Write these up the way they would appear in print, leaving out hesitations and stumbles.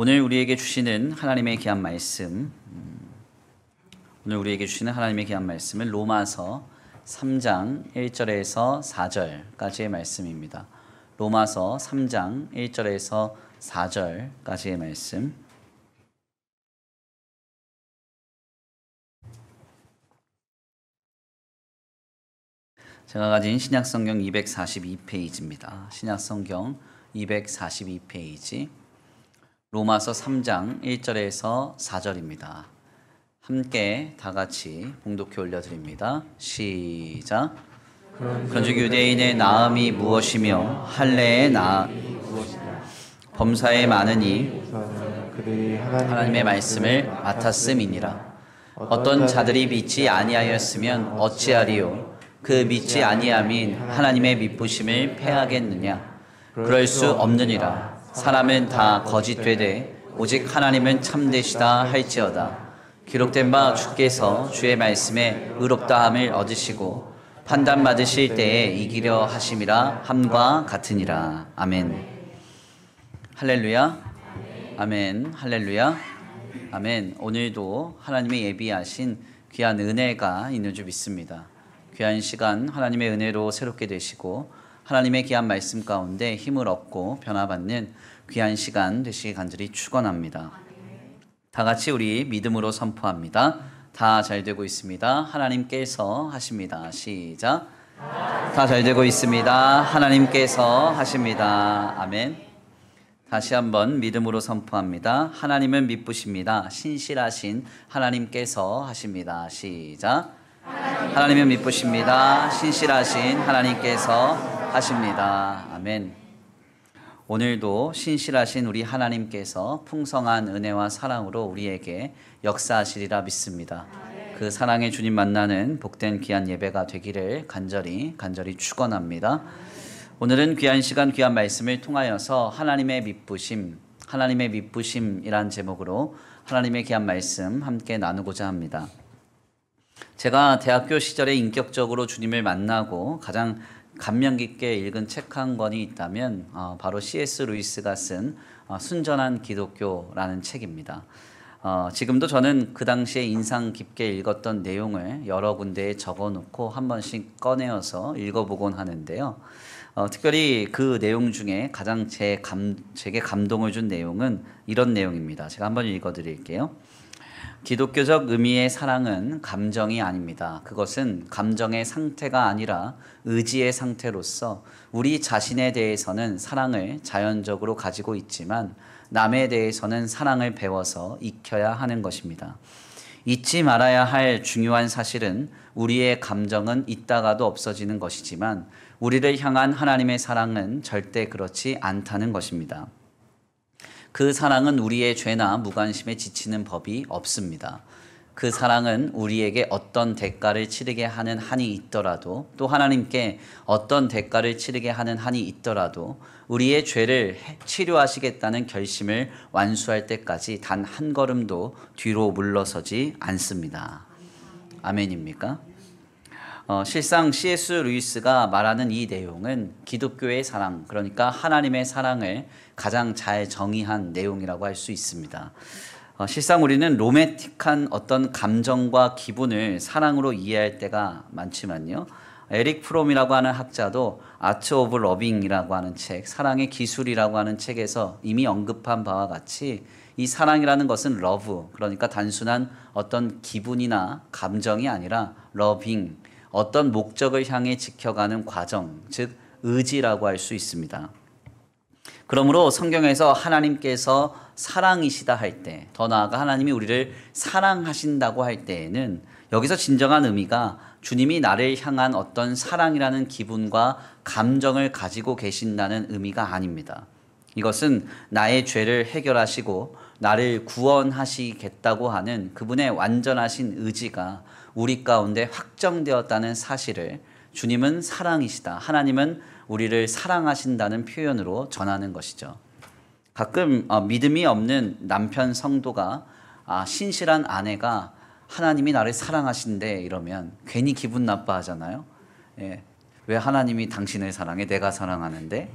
오늘 우리에게 주시는 하나님의 귀한 말씀, 은 로마서 3장 1절에서 4절까지의 말씀입니다. 로마서 3장 1절에서 4절까지의 말씀. 제가 가진 신약성경 242페이지입니다. 신약성경 242페이지. 로마서 3장 1절에서 4절입니다. 함께 다 같이 봉독해 올려드립니다. 시작. 그런즉 유대인의 나음이 무엇이며 할례의 범사에 많으니 하나님의 말씀을 맡았음이니라. 어떤 자들이 믿지 아니하였으면 어찌하리요? 그 믿지 아니함인 하나님의 미쁘심을 패하겠느냐? 그럴 수 없느니라. 사람은 다 거짓되되 오직 하나님은 참되시다 할지어다. 기록된 바 주께서 주의 말씀에 의롭다함을 얻으시고 판단받으실 때에 이기려 하심이라 함과 같으니라. 아멘. 할렐루야. 아멘. 할렐루야. 아멘. 오늘도 하나님의 예비하신 귀한 은혜가 있는 줄 믿습니다. 귀한 시간 하나님의 은혜로 새롭게 되시고 하나님의 귀한 말씀 가운데 힘을 얻고 변화받는 귀한 시간 되시기 간절히 축원합니다. 다 같이 우리 믿음으로 선포합니다. 다 잘 되고 있습니다. 하나님께서 하십니다. 시작. 다 잘 되고 있습니다. 하나님께서 하십니다. 아멘. 다시 한번 믿음으로 선포합니다. 하나님은 미쁘십니다. 신실하신 하나님께서 하십니다. 시작. 하나님은 미쁘십니다. 신실하신 하나님께서 하십니다. 아멘. 오늘도 신실하신 우리 하나님께서 풍성한 은혜와 사랑으로 우리에게 역사하시리라 믿습니다. 그 사랑의 주님 만나는 복된 귀한 예배가 되기를 간절히 축원합니다. 오늘은 귀한 시간 귀한 말씀을 통하여서 하나님의 미쁘심이란 제목으로 하나님의 귀한 말씀 함께 나누고자 합니다. 제가 대학교 시절에 인격적으로 주님을 만나고 가장 감명 깊게 읽은 책 한 권이 있다면 바로 C.S. 루이스가 쓴 순전한 기독교라는 책입니다. 지금도 저는 그 당시에 인상 깊게 읽었던 내용을 여러 군데에 적어놓고 한 번씩 꺼내어서 읽어보곤 하는데요. 특별히 그 내용 중에 가장 제게 감동을 준 내용은 이런 내용입니다. 제가 한번 읽어드릴게요. 기독교적 의미의 사랑은 감정이 아닙니다. 그것은 감정의 상태가 아니라 의지의 상태로서 우리 자신에 대해서는 사랑을 자연적으로 가지고 있지만 남에 대해서는 사랑을 배워서 익혀야 하는 것입니다. 잊지 말아야 할 중요한 사실은 우리의 감정은 있다가도 없어지는 것이지만 우리를 향한 하나님의 사랑은 절대 그렇지 않다는 것입니다. 그 사랑은 우리의 죄나 무관심에 지치는 법이 없습니다. 그 사랑은 우리에게 어떤 대가를 치르게 하는 한이 있더라도 또 하나님께 어떤 대가를 치르게 하는 한이 있더라도 우리의 죄를 치료하시겠다는 결심을 완수할 때까지 단 한 걸음도 뒤로 물러서지 않습니다. 아멘입니까? 실상 C.S. 루이스가 말하는 이 내용은 기독교의 사랑, 그러니까 하나님의 사랑을 가장 잘 정의한 내용이라고 할 수 있습니다. 실상 우리는 로맨틱한 어떤 감정과 기분을 사랑으로 이해할 때가 많지만요. 에릭 프롬이라고 하는 학자도 아트 오브 러빙이라고 하는 책, 사랑의 기술이라고 하는 책에서 이미 언급한 바와 같이 이 사랑이라는 것은 러브, 그러니까 단순한 어떤 기분이나 감정이 아니라 러빙, 어떤 목적을 향해 지켜가는 과정, 즉 의지라고 할 수 있습니다. 그러므로 성경에서 하나님께서 사랑이시다 할 때, 더 나아가 하나님이 우리를 사랑하신다고 할 때에는 여기서 진정한 의미가 주님이 나를 향한 어떤 사랑이라는 기분과 감정을 가지고 계신다는 의미가 아닙니다. 이것은 나의 죄를 해결하시고 나를 구원하시겠다고 하는 그분의 완전하신 의지가 우리 가운데 확정되었다는 사실을 주님은 사랑이시다, 하나님은 우리를 사랑하신다는 표현으로 전하는 것이죠. 가끔 믿음이 없는 남편 성도가 신실한 아내가 하나님이 나를 사랑하신대 이러면 괜히 기분 나빠하잖아요. 왜 하나님이 당신을 사랑해? 내가 사랑하는데?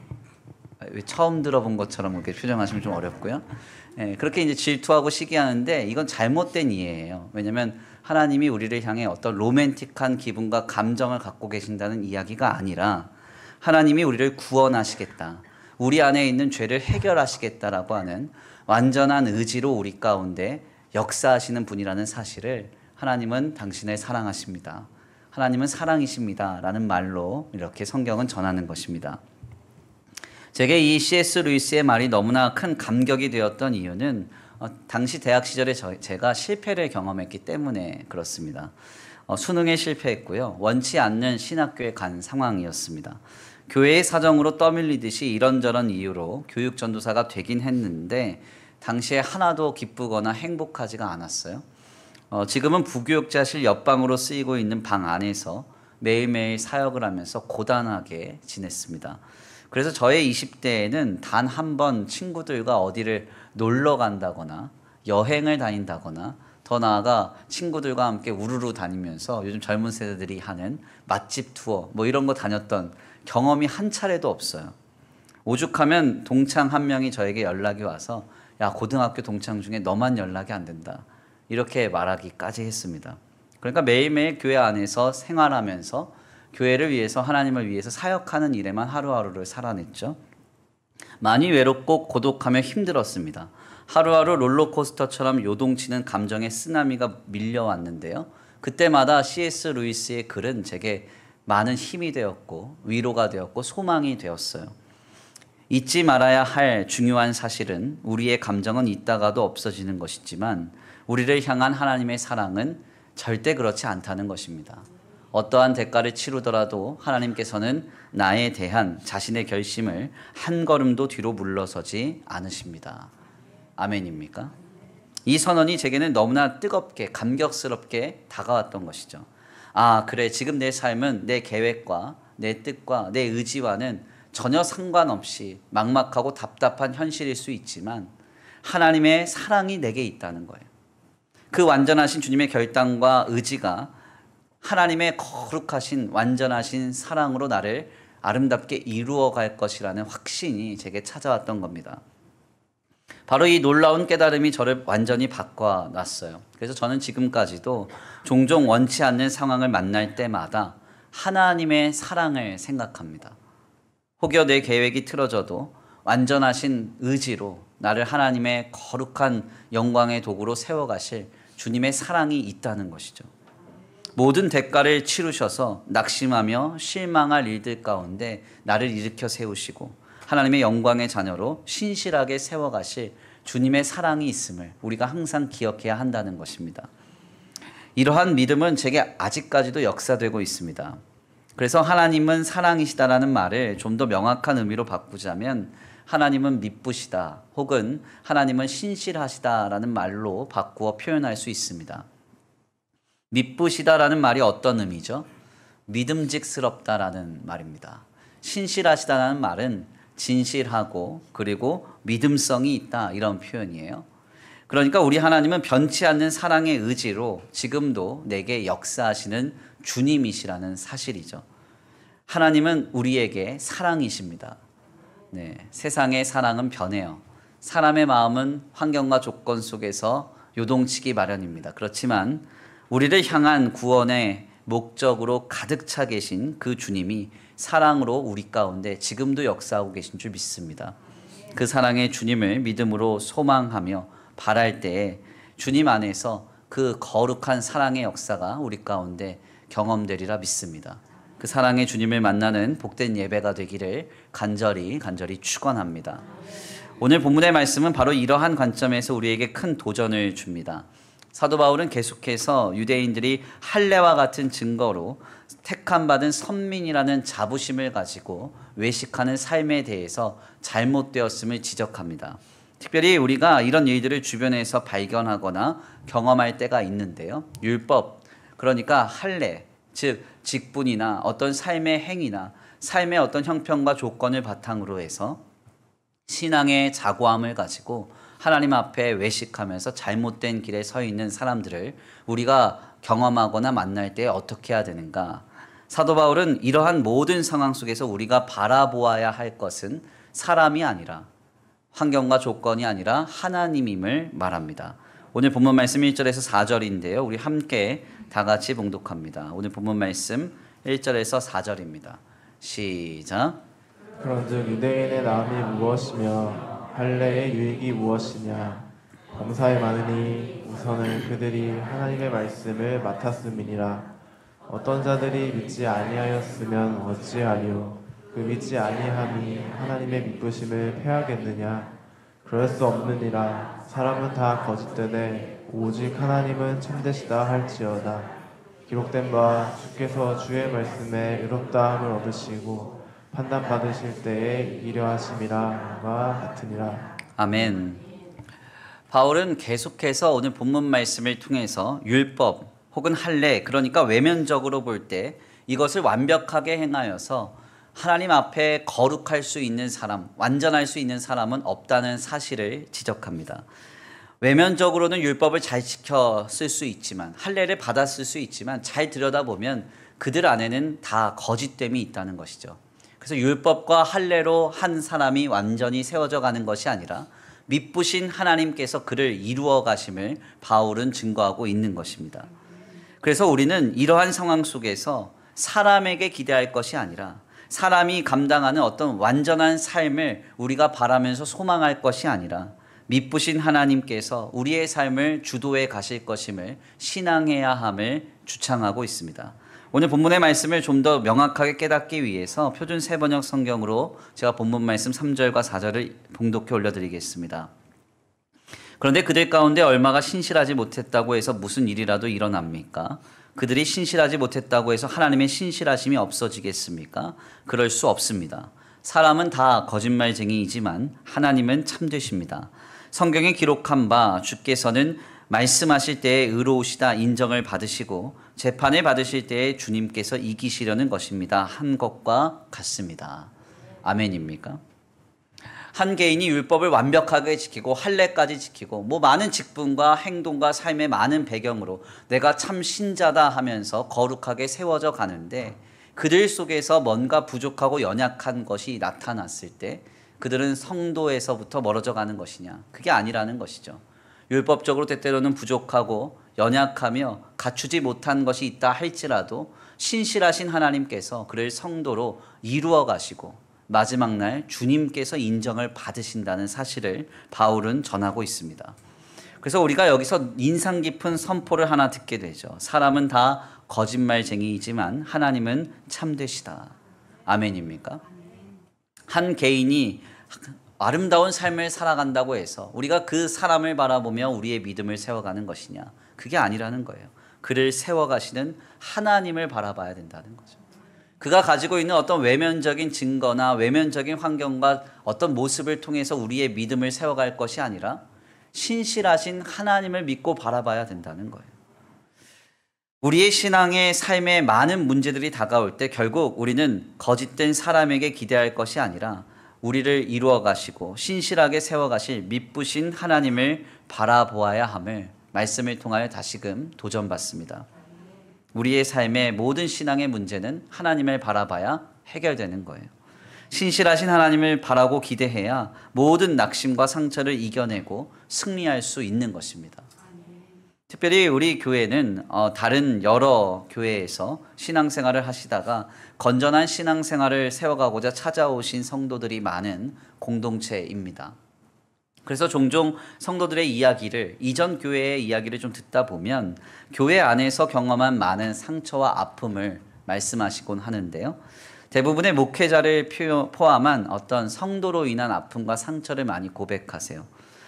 처음 들어본 것처럼 그렇게 표정하시면 좀 어렵고요. 예, 그렇게 이제 질투하고 시기하는데 이건 잘못된 이해예요. 왜냐하면 하나님이 우리를 향해 어떤 로맨틱한 기분과 감정을 갖고 계신다는 이야기가 아니라 하나님이 우리를 구원하시겠다. 우리 안에 있는 죄를 해결하시겠다라고 하는 완전한 의지로 우리 가운데 역사하시는 분이라는 사실을 하나님은 당신을 사랑하십니다. 하나님은 사랑이십니다. 라는 말로 이렇게 성경은 전하는 것입니다. 제게 이 C.S. 루이스의 말이 너무나 큰 감격이 되었던 이유는 당시 대학 시절에 제가 실패를 경험했기 때문에 그렇습니다. 수능에 실패했고요. 원치 않는 신학교에 간 상황이었습니다. 교회의 사정으로 떠밀리듯이 이런저런 이유로 교육 전도사가 되긴 했는데 당시에 하나도 기쁘거나 행복하지가 않았어요. 지금은 부교육자실 옆방으로 쓰이고 있는 방 안에서 매일매일 사역을 하면서 고단하게 지냈습니다. 그래서 저의 20대에는 단 한 번 친구들과 어디를 놀러 간다거나 여행을 다닌다거나 더 나아가 친구들과 함께 우르르 다니면서 요즘 젊은 세대들이 하는 맛집 투어 뭐 이런 거 다녔던 경험이 한 차례도 없어요. 오죽하면 동창 한 명이 저에게 연락이 와서 야, 고등학교 동창 중에 너만 연락이 안 된다. 이렇게 말하기까지 했습니다. 그러니까 매일매일 교회 안에서 생활하면서 교회를 위해서 하나님을 위해서 사역하는 일에만 하루하루를 살아냈죠. 많이 외롭고 고독하며 힘들었습니다. 하루하루 롤러코스터처럼 요동치는 감정의 쓰나미가 밀려왔는데요. 그때마다 C.S. 루이스의 글은 제게 많은 힘이 되었고 위로가 되었고 소망이 되었어요. 잊지 말아야 할 중요한 사실은 우리의 감정은 있다가도 없어지는 것이지만 우리를 향한 하나님의 사랑은 절대 그렇지 않다는 것입니다. 어떠한 대가를 치르더라도 하나님께서는 나에 대한 자신의 결심을 한 걸음도 뒤로 물러서지 않으십니다. 아멘입니까? 이 선언이 제게는 너무나 뜨겁게 감격스럽게 다가왔던 것이죠. 아, 그래, 지금 내 삶은 내 계획과 내 뜻과 내 의지와는 전혀 상관없이 막막하고 답답한 현실일 수 있지만 하나님의 사랑이 내게 있다는 거예요. 그 완전하신 주님의 결단과 의지가 하나님의 거룩하신 완전하신 사랑으로 나를 아름답게 이루어 갈 것이라는 확신이 제게 찾아왔던 겁니다. 바로 이 놀라운 깨달음이 저를 완전히 바꿔놨어요. 그래서 저는 지금까지도 종종 원치 않는 상황을 만날 때마다 하나님의 사랑을 생각합니다. 혹여 내 계획이 틀어져도 완전하신 의지로 나를 하나님의 거룩한 영광의 도구로 세워가실 주님의 사랑이 있다는 것이죠. 모든 대가를 치르셔서 낙심하며 실망할 일들 가운데 나를 일으켜 세우시고 하나님의 영광의 자녀로 신실하게 세워가실 주님의 사랑이 있음을 우리가 항상 기억해야 한다는 것입니다. 이러한 믿음은 제게 아직까지도 역사되고 있습니다. 그래서 하나님은 사랑이시다라는 말을 좀 더 명확한 의미로 바꾸자면 하나님은 미쁘시다 혹은 하나님은 신실하시다라는 말로 바꾸어 표현할 수 있습니다. 미쁘시다라는 말이 어떤 의미죠? 믿음직스럽다라는 말입니다. 신실하시다라는 말은 진실하고 그리고 믿음성이 있다 이런 표현이에요. 그러니까 우리 하나님은 변치 않는 사랑의 의지로 지금도 내게 역사하시는 주님이시라는 사실이죠. 하나님은 우리에게 사랑이십니다. 네, 세상의 사랑은 변해요. 사람의 마음은 환경과 조건 속에서 요동치기 마련입니다. 그렇지만 우리를 향한 구원의 목적으로 가득 차 계신 그 주님이 사랑으로 우리 가운데 지금도 역사하고 계신 줄 믿습니다. 그 사랑의 주님을 믿음으로 소망하며 바랄 때에 주님 안에서 그 거룩한 사랑의 역사가 우리 가운데 경험되리라 믿습니다. 그 사랑의 주님을 만나는 복된 예배가 되기를 간절히 축원합니다. 오늘 본문의 말씀은 바로 이러한 관점에서 우리에게 큰 도전을 줍니다. 사도 바울은 계속해서 유대인들이 할례와 같은 증거로 택함받은 선민이라는 자부심을 가지고 외식하는 삶에 대해서 잘못되었음을 지적합니다. 특별히 우리가 이런 일들을 주변에서 발견하거나 경험할 때가 있는데요. 율법, 그러니까 할례, 즉 직분이나 어떤 삶의 행위나 삶의 어떤 형편과 조건을 바탕으로 해서 신앙의 자고함을 가지고 하나님 앞에 외식하면서 잘못된 길에 서 있는 사람들을 우리가 경험하거나 만날 때 어떻게 해야 되는가? 사도 바울은 이러한 모든 상황 속에서 우리가 바라보아야 할 것은 사람이 아니라 환경과 조건이 아니라 하나님임을 말합니다. 오늘 본문 말씀 1절에서 4절인데요. 우리 함께 다 같이 봉독합니다. 오늘 본문 말씀 1절에서 4절입니다. 시작. 그런즉 유대인의 나음이 무엇이며 할례의 유익이 무엇이냐. 범사에 많으니 우선은 그들이 하나님의 말씀을 맡았음이니라. 어떤 자들이 믿지 아니하였으면 어찌하리요. 그 믿지 아니함이 하나님의 믿으심을 패하겠느냐. 그럴 수 없느니라. 사람은 다 거짓되되 오직 하나님은 참되시다 할지어다. 기록된 바 주께서 주의 말씀에 의롭다함을 얻으시고 판단받으실 때에 이기려 하심이라와 같으니라. 아멘. 바울은 계속해서 오늘 본문 말씀을 통해서 율법 혹은 할례, 그러니까 외면적으로 볼 때 이것을 완벽하게 행하여서 하나님 앞에 거룩할 수 있는 사람, 완전할 수 있는 사람은 없다는 사실을 지적합니다. 외면적으로는 율법을 잘 지켜 쓸 수 있지만, 할례를 받아 쓸 수 있지만 잘 들여다보면 그들 안에는 다 거짓됨이 있다는 것이죠. 그래서 율법과 할례로 한 사람이 완전히 세워져 가는 것이 아니라 믿으신 하나님께서 그를 이루어 가심을 바울은 증거하고 있는 것입니다. 그래서 우리는 이러한 상황 속에서 사람에게 기대할 것이 아니라 사람이 감당하는 어떤 완전한 삶을 우리가 바라면서 소망할 것이 아니라 믿으신 하나님께서 우리의 삶을 주도해 가실 것임을 신앙해야 함을 주창하고 있습니다. 오늘 본문의 말씀을 좀 더 명확하게 깨닫기 위해서 표준 세번역 성경으로 제가 본문 말씀 3절과 4절을 봉독해 올려드리겠습니다. 그런데 그들 가운데 얼마가 신실하지 못했다고 해서 무슨 일이라도 일어납니까? 그들이 신실하지 못했다고 해서 하나님의 신실하심이 없어지겠습니까? 그럴 수 없습니다. 사람은 다 거짓말쟁이이지만 하나님은 참되십니다. 성경에 기록한 바 주께서는 말씀하실 때에 의로우시다 인정을 받으시고 재판을 받으실 때에 주님께서 이기시려는 것입니다. 한 것과 같습니다. 아멘입니까? 한 개인이 율법을 완벽하게 지키고 할례까지 지키고 많은 직분과 행동과 삶의 많은 배경으로 내가 참 신자다 하면서 거룩하게 세워져 가는데 그들 속에서 뭔가 부족하고 연약한 것이 나타났을 때 그들은 성도에서부터 멀어져 가는 것이냐? 그게 아니라는 것이죠. 율법적으로 때때로는 부족하고 연약하며 갖추지 못한 것이 있다 할지라도 신실하신 하나님께서 그를 성도로 이루어 가시고 마지막 날 주님께서 인정을 받으신다는 사실을 바울은 전하고 있습니다. 그래서 우리가 여기서 인상 깊은 선포를 하나 듣게 되죠. 사람은 다 거짓말쟁이이지만 하나님은 참되시다. 아멘입니까? 한 개인이 아름다운 삶을 살아간다고 해서 우리가 그 사람을 바라보며 우리의 믿음을 세워가는 것이냐? 그게 아니라는 거예요. 그를 세워가시는 하나님을 바라봐야 된다는 거죠. 그가 가지고 있는 어떤 외면적인 증거나 외면적인 환경과 어떤 모습을 통해서 우리의 믿음을 세워갈 것이 아니라 신실하신 하나님을 믿고 바라봐야 된다는 거예요. 우리의 신앙의 삶에 많은 문제들이 다가올 때 결국 우리는 거짓된 사람에게 기대할 것이 아니라 우리를 이루어 가시고 신실하게 세워 가실 믿으신 하나님을 바라보아야 함을 말씀을 통하여 다시금 도전받습니다. 우리의 삶의 모든 신앙의 문제는 하나님을 바라봐야 해결되는 거예요. 신실하신 하나님을 바라고 기대해야 모든 낙심과 상처를 이겨내고 승리할 수 있는 것입니다. 특별히 우리 교회는 다른 여러 교회에서 신앙생활을 하시다가 건전한 신앙생활을 세워가고자 찾아오신 성도들이 많은 공동체입니다. 그래서 종종 성도들의 이야기를, 이전 교회의 이야기를 좀 듣다 보면 교회 안에서 경험한 많은 상처와 아픔을 말씀하시곤 하는데요. 대부분의 목회자를 포함한 어떤 성도로 인한 아픔과 상처를 많이 고백하세요.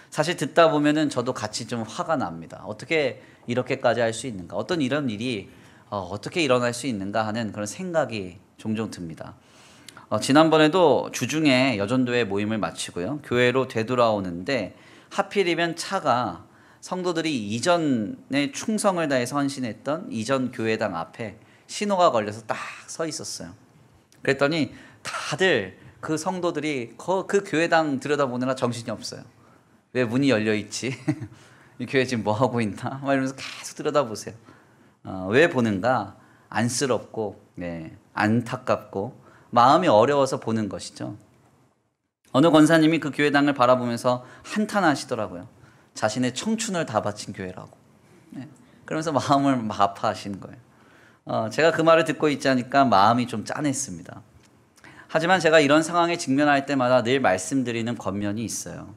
사실 듣다 보면은 저도 같이 좀 화가 납니다. 어떻게 이렇게까지 할 수 있는가? 어떤 이런 일이 어떻게 일어날 수 있는가 하는 그런 생각이 종종 듭니다. 지난번에도 주중에 여전도회 모임을 마치고요. 교회로 되돌아오는데 하필이면 차가 성도들이 이전에 충성을 다해서 헌신했던 이전 교회당 앞에 신호가 걸려서 딱 서 있었어요. 그랬더니 다들 그 성도들이 그 교회당 들여다보느라 정신이 없어요. 왜 문이 열려 있지? 이 교회 지금 뭐 하고 있나? 막 이러면서 계속 들여다보세요. 왜 보는가? 안쓰럽고, 안타깝고, 마음이 어려워서 보는 것이죠. 어느 권사님이 그 교회당을 바라보면서 한탄하시더라고요. 자신의 청춘을 다 바친 교회라고. 네. 그러면서 마음을 막 아파하시는 거예요. 제가 그 말을 듣고 있지 않으니까 마음이 좀 짠했습니다. 하지만 제가 이런 상황에 직면할 때마다 늘 말씀드리는 권면이 있어요.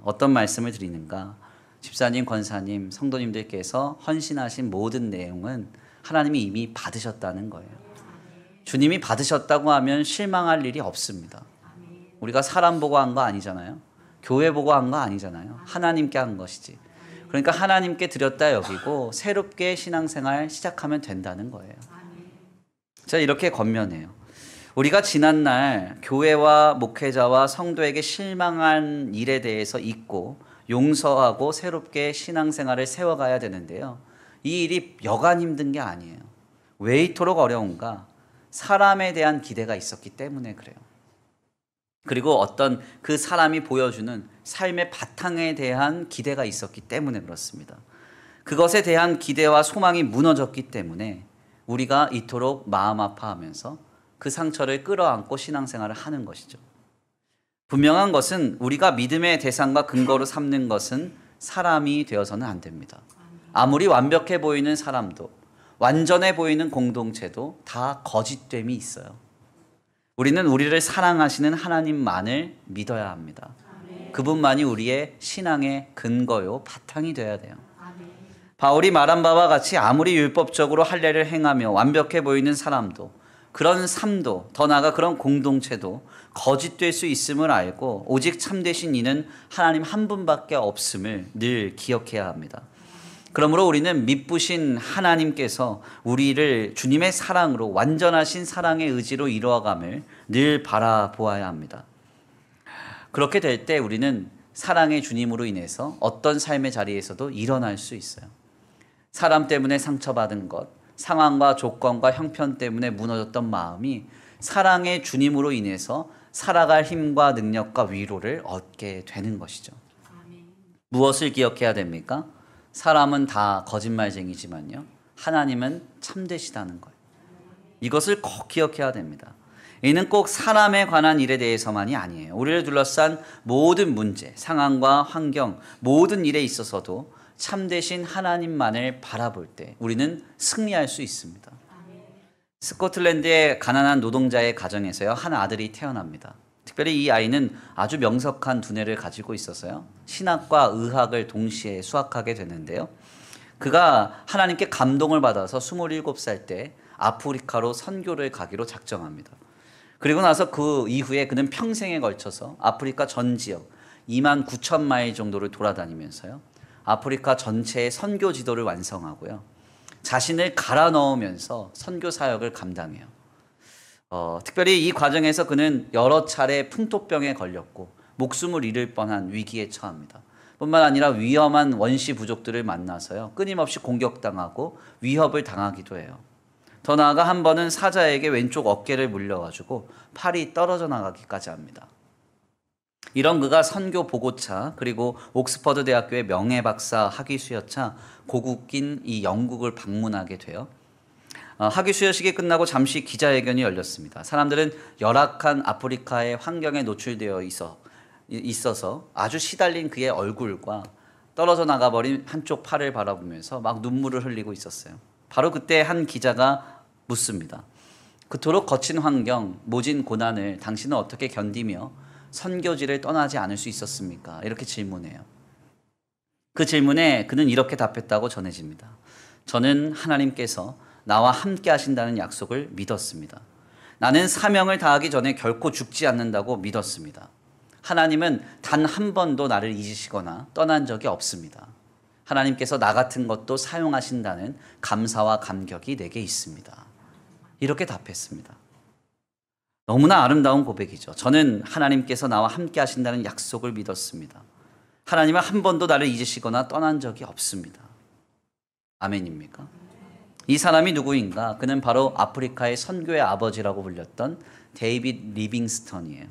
어떤 말씀을 드리는가? 집사님, 권사님, 성도님들께서 헌신하신 모든 내용은 하나님이 이미 받으셨다는 거예요. 주님이 받으셨다고 하면 실망할 일이 없습니다. 우리가 사람 보고 한 거 아니잖아요. 교회 보고 한 거 아니잖아요. 하나님께 한 것이지. 그러니까 하나님께 드렸다 여기고 새롭게 신앙생활 시작하면 된다는 거예요. 제가 이렇게 권면해요. 우리가 지난날 교회와 목회자와 성도에게 실망한 일에 대해서 잊고 용서하고 새롭게 신앙생활을 세워가야 되는데요. 이 일이 여간 힘든 게 아니에요. 왜 이토록 어려운가? 사람에 대한 기대가 있었기 때문에 그래요. 그리고 어떤 그 사람이 보여주는 삶의 바탕에 대한 기대가 있었기 때문에 그렇습니다. 그것에 대한 기대와 소망이 무너졌기 때문에 우리가 이토록 마음 아파하면서 그 상처를 끌어안고 신앙생활을 하는 것이죠. 분명한 것은 우리가 믿음의 대상과 근거로 삼는 것은 사람이 되어서는 안 됩니다. 아무리 완벽해 보이는 사람도, 완전해 보이는 공동체도 다 거짓됨이 있어요. 우리는 우리를 사랑하시는 하나님만을 믿어야 합니다. 그분만이 우리의 신앙의 근거요, 바탕이 되어야 돼요. 바울이 말한 바와 같이 아무리 율법적으로 할례를 행하며 완벽해 보이는 사람도, 그런 삶도, 더 나아가 그런 공동체도 거짓될 수 있음을 알고 오직 참되신 이는 하나님 한 분밖에 없음을 늘 기억해야 합니다. 그러므로 우리는 믿부신 하나님께서 우리를 주님의 사랑으로 완전하신 사랑의 의지로 이루어감을 늘 바라보아야 합니다. 그렇게 될 때 우리는 사랑의 주님으로 인해서 어떤 삶의 자리에서도 일어날 수 있어요. 사람 때문에 상처받은 것, 상황과 조건과 형편 때문에 무너졌던 마음이 사랑의 주님으로 인해서 살아갈 힘과 능력과 위로를 얻게 되는 것이죠. 무엇을 기억해야 됩니까? 사람은 다 거짓말쟁이지만요, 하나님은 참되시다는 거예요. 이것을 꼭 기억해야 됩니다. 이는 꼭 사람에 관한 일에 대해서만이 아니에요. 우리를 둘러싼 모든 문제, 상황과 환경, 모든 일에 있어서도 참되신 하나님만을 바라볼 때 우리는 승리할 수 있습니다. 스코틀랜드의 가난한 노동자의 가정에서요, 한 아들이 태어납니다. 특별히 이 아이는 아주 명석한 두뇌를 가지고 있어서요, 신학과 의학을 동시에 수학하게 되는데요. 그가 하나님께 감동을 받아서 27살 때 아프리카로 선교를 가기로 작정합니다. 그리고 나서 그 이후에 그는 평생에 걸쳐서 아프리카 전 지역 29,000마일 정도를 돌아다니면서요, 아프리카 전체의 선교 지도를 완성하고요, 자신을 갈아 넣으면서 선교 사역을 감당해요. 특별히 이 과정에서 그는 여러 차례 풍토병에 걸렸고 목숨을 잃을 뻔한 위기에 처합니다. 뿐만 아니라 위험한 원시 부족들을 만나서요, 끊임없이 공격당하고 위협을 당하기도 해요. 더 나아가 한 번은 사자에게 왼쪽 어깨를 물려가지고 팔이 떨어져 나가기까지 합니다. 이런 그가 선교 보고차, 그리고 옥스퍼드 대학교의 명예박사 학위 수여차 고국인 이 영국을 방문하게 돼요. 학위 수여식이 끝나고 잠시 기자회견이 열렸습니다. 사람들은 열악한 아프리카의 환경에 노출되어 있어서 아주 시달린 그의 얼굴과 떨어져 나가버린 한쪽 팔을 바라보면서 막 눈물을 흘리고 있었어요. 바로 그때 한 기자가 묻습니다. 그토록 거친 환경, 모진 고난을 당신은 어떻게 견디며 선교지를 떠나지 않을 수 있었습니까? 이렇게 질문해요. 그 질문에 그는 이렇게 답했다고 전해집니다. 저는 하나님께서 나와 함께 하신다는 약속을 믿었습니다. 나는 사명을 다하기 전에 결코 죽지 않는다고 믿었습니다. 하나님은 단 한 번도 나를 잊으시거나 떠난 적이 없습니다. 하나님께서 나 같은 것도 사용하신다는 감사와 감격이 내게 있습니다. 이렇게 답했습니다. 너무나 아름다운 고백이죠. 저는 하나님께서 나와 함께 하신다는 약속을 믿었습니다. 하나님은 한 번도 나를 잊으시거나 떠난 적이 없습니다. 아멘입니까? 이 사람이 누구인가? 그는 바로 아프리카의 선교의 아버지라고 불렸던 데이빗 리빙스턴이에요.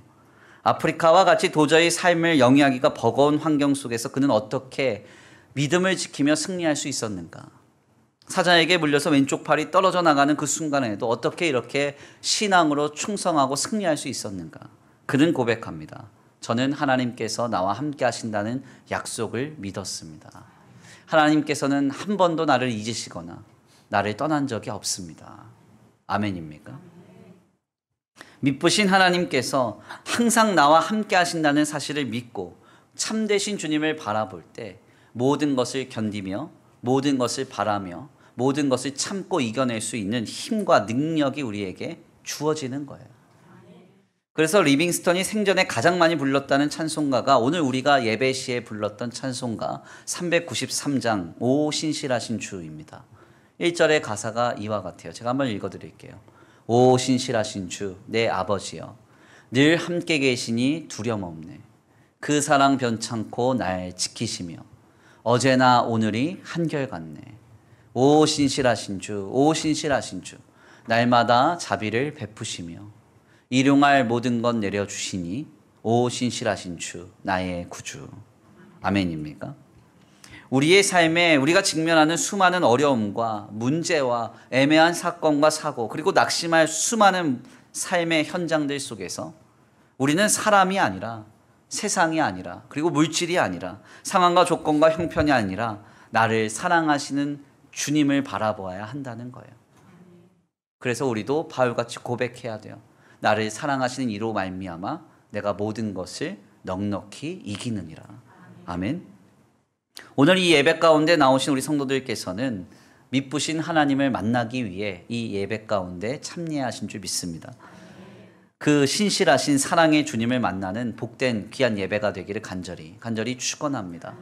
아프리카와 같이 도저히 삶을 영위하기가 버거운 환경 속에서 그는 어떻게 믿음을 지키며 승리할 수 있었는가? 사자에게 물려서 왼쪽 팔이 떨어져 나가는 그 순간에도 어떻게 이렇게 신앙으로 충성하고 승리할 수 있었는가? 그는 고백합니다. 저는 하나님께서 나와 함께 하신다는 약속을 믿었습니다. 하나님께서는 한 번도 나를 잊으시거나 나를 떠난 적이 없습니다. 아멘입니까? 미쁘신 하나님께서 항상 나와 함께 하신다는 사실을 믿고 참되신 주님을 바라볼 때 모든 것을 견디며 모든 것을 바라며 모든 것을 참고 이겨낼 수 있는 힘과 능력이 우리에게 주어지는 거예요. 그래서 리빙스턴이 생전에 가장 많이 불렀다는 찬송가가 오늘 우리가 예배 시에 불렀던 찬송가 393장 오 신실하신 주입니다. 1절의 가사가 이와 같아요. 제가 한번 읽어드릴게요. 오 신실하신 주 내 아버지여 늘 함께 계시니 두려움 없네. 그 사랑 변찮고 날 지키시며 어제나 오늘이 한결같네. 오 신실하신 주, 오 신실하신 주 날마다 자비를 베푸시며 일용할 모든 것 내려주시니 오 신실하신 주 나의 구주. 아멘입니까? 우리의 삶에 우리가 직면하는 수많은 어려움과 문제와 애매한 사건과 사고 그리고 낙심할 수많은 삶의 현장들 속에서 우리는 사람이 아니라 세상이 아니라 그리고 물질이 아니라 상황과 조건과 형편이 아니라 나를 사랑하시는 주님을 바라보아야 한다는 거예요. 그래서 우리도 바울같이 고백해야 돼요. 나를 사랑하시는 이로 말미암아 내가 모든 것을 넉넉히 이기느니라. 아멘. 오늘 이 예배 가운데 나오신 우리 성도들께서는 미쁘신 하나님을 만나기 위해 이 예배 가운데 참여하신 줄 믿습니다. 그 신실하신 사랑의 주님을 만나는 복된 귀한 예배가 되기를 간절히 축원합니다.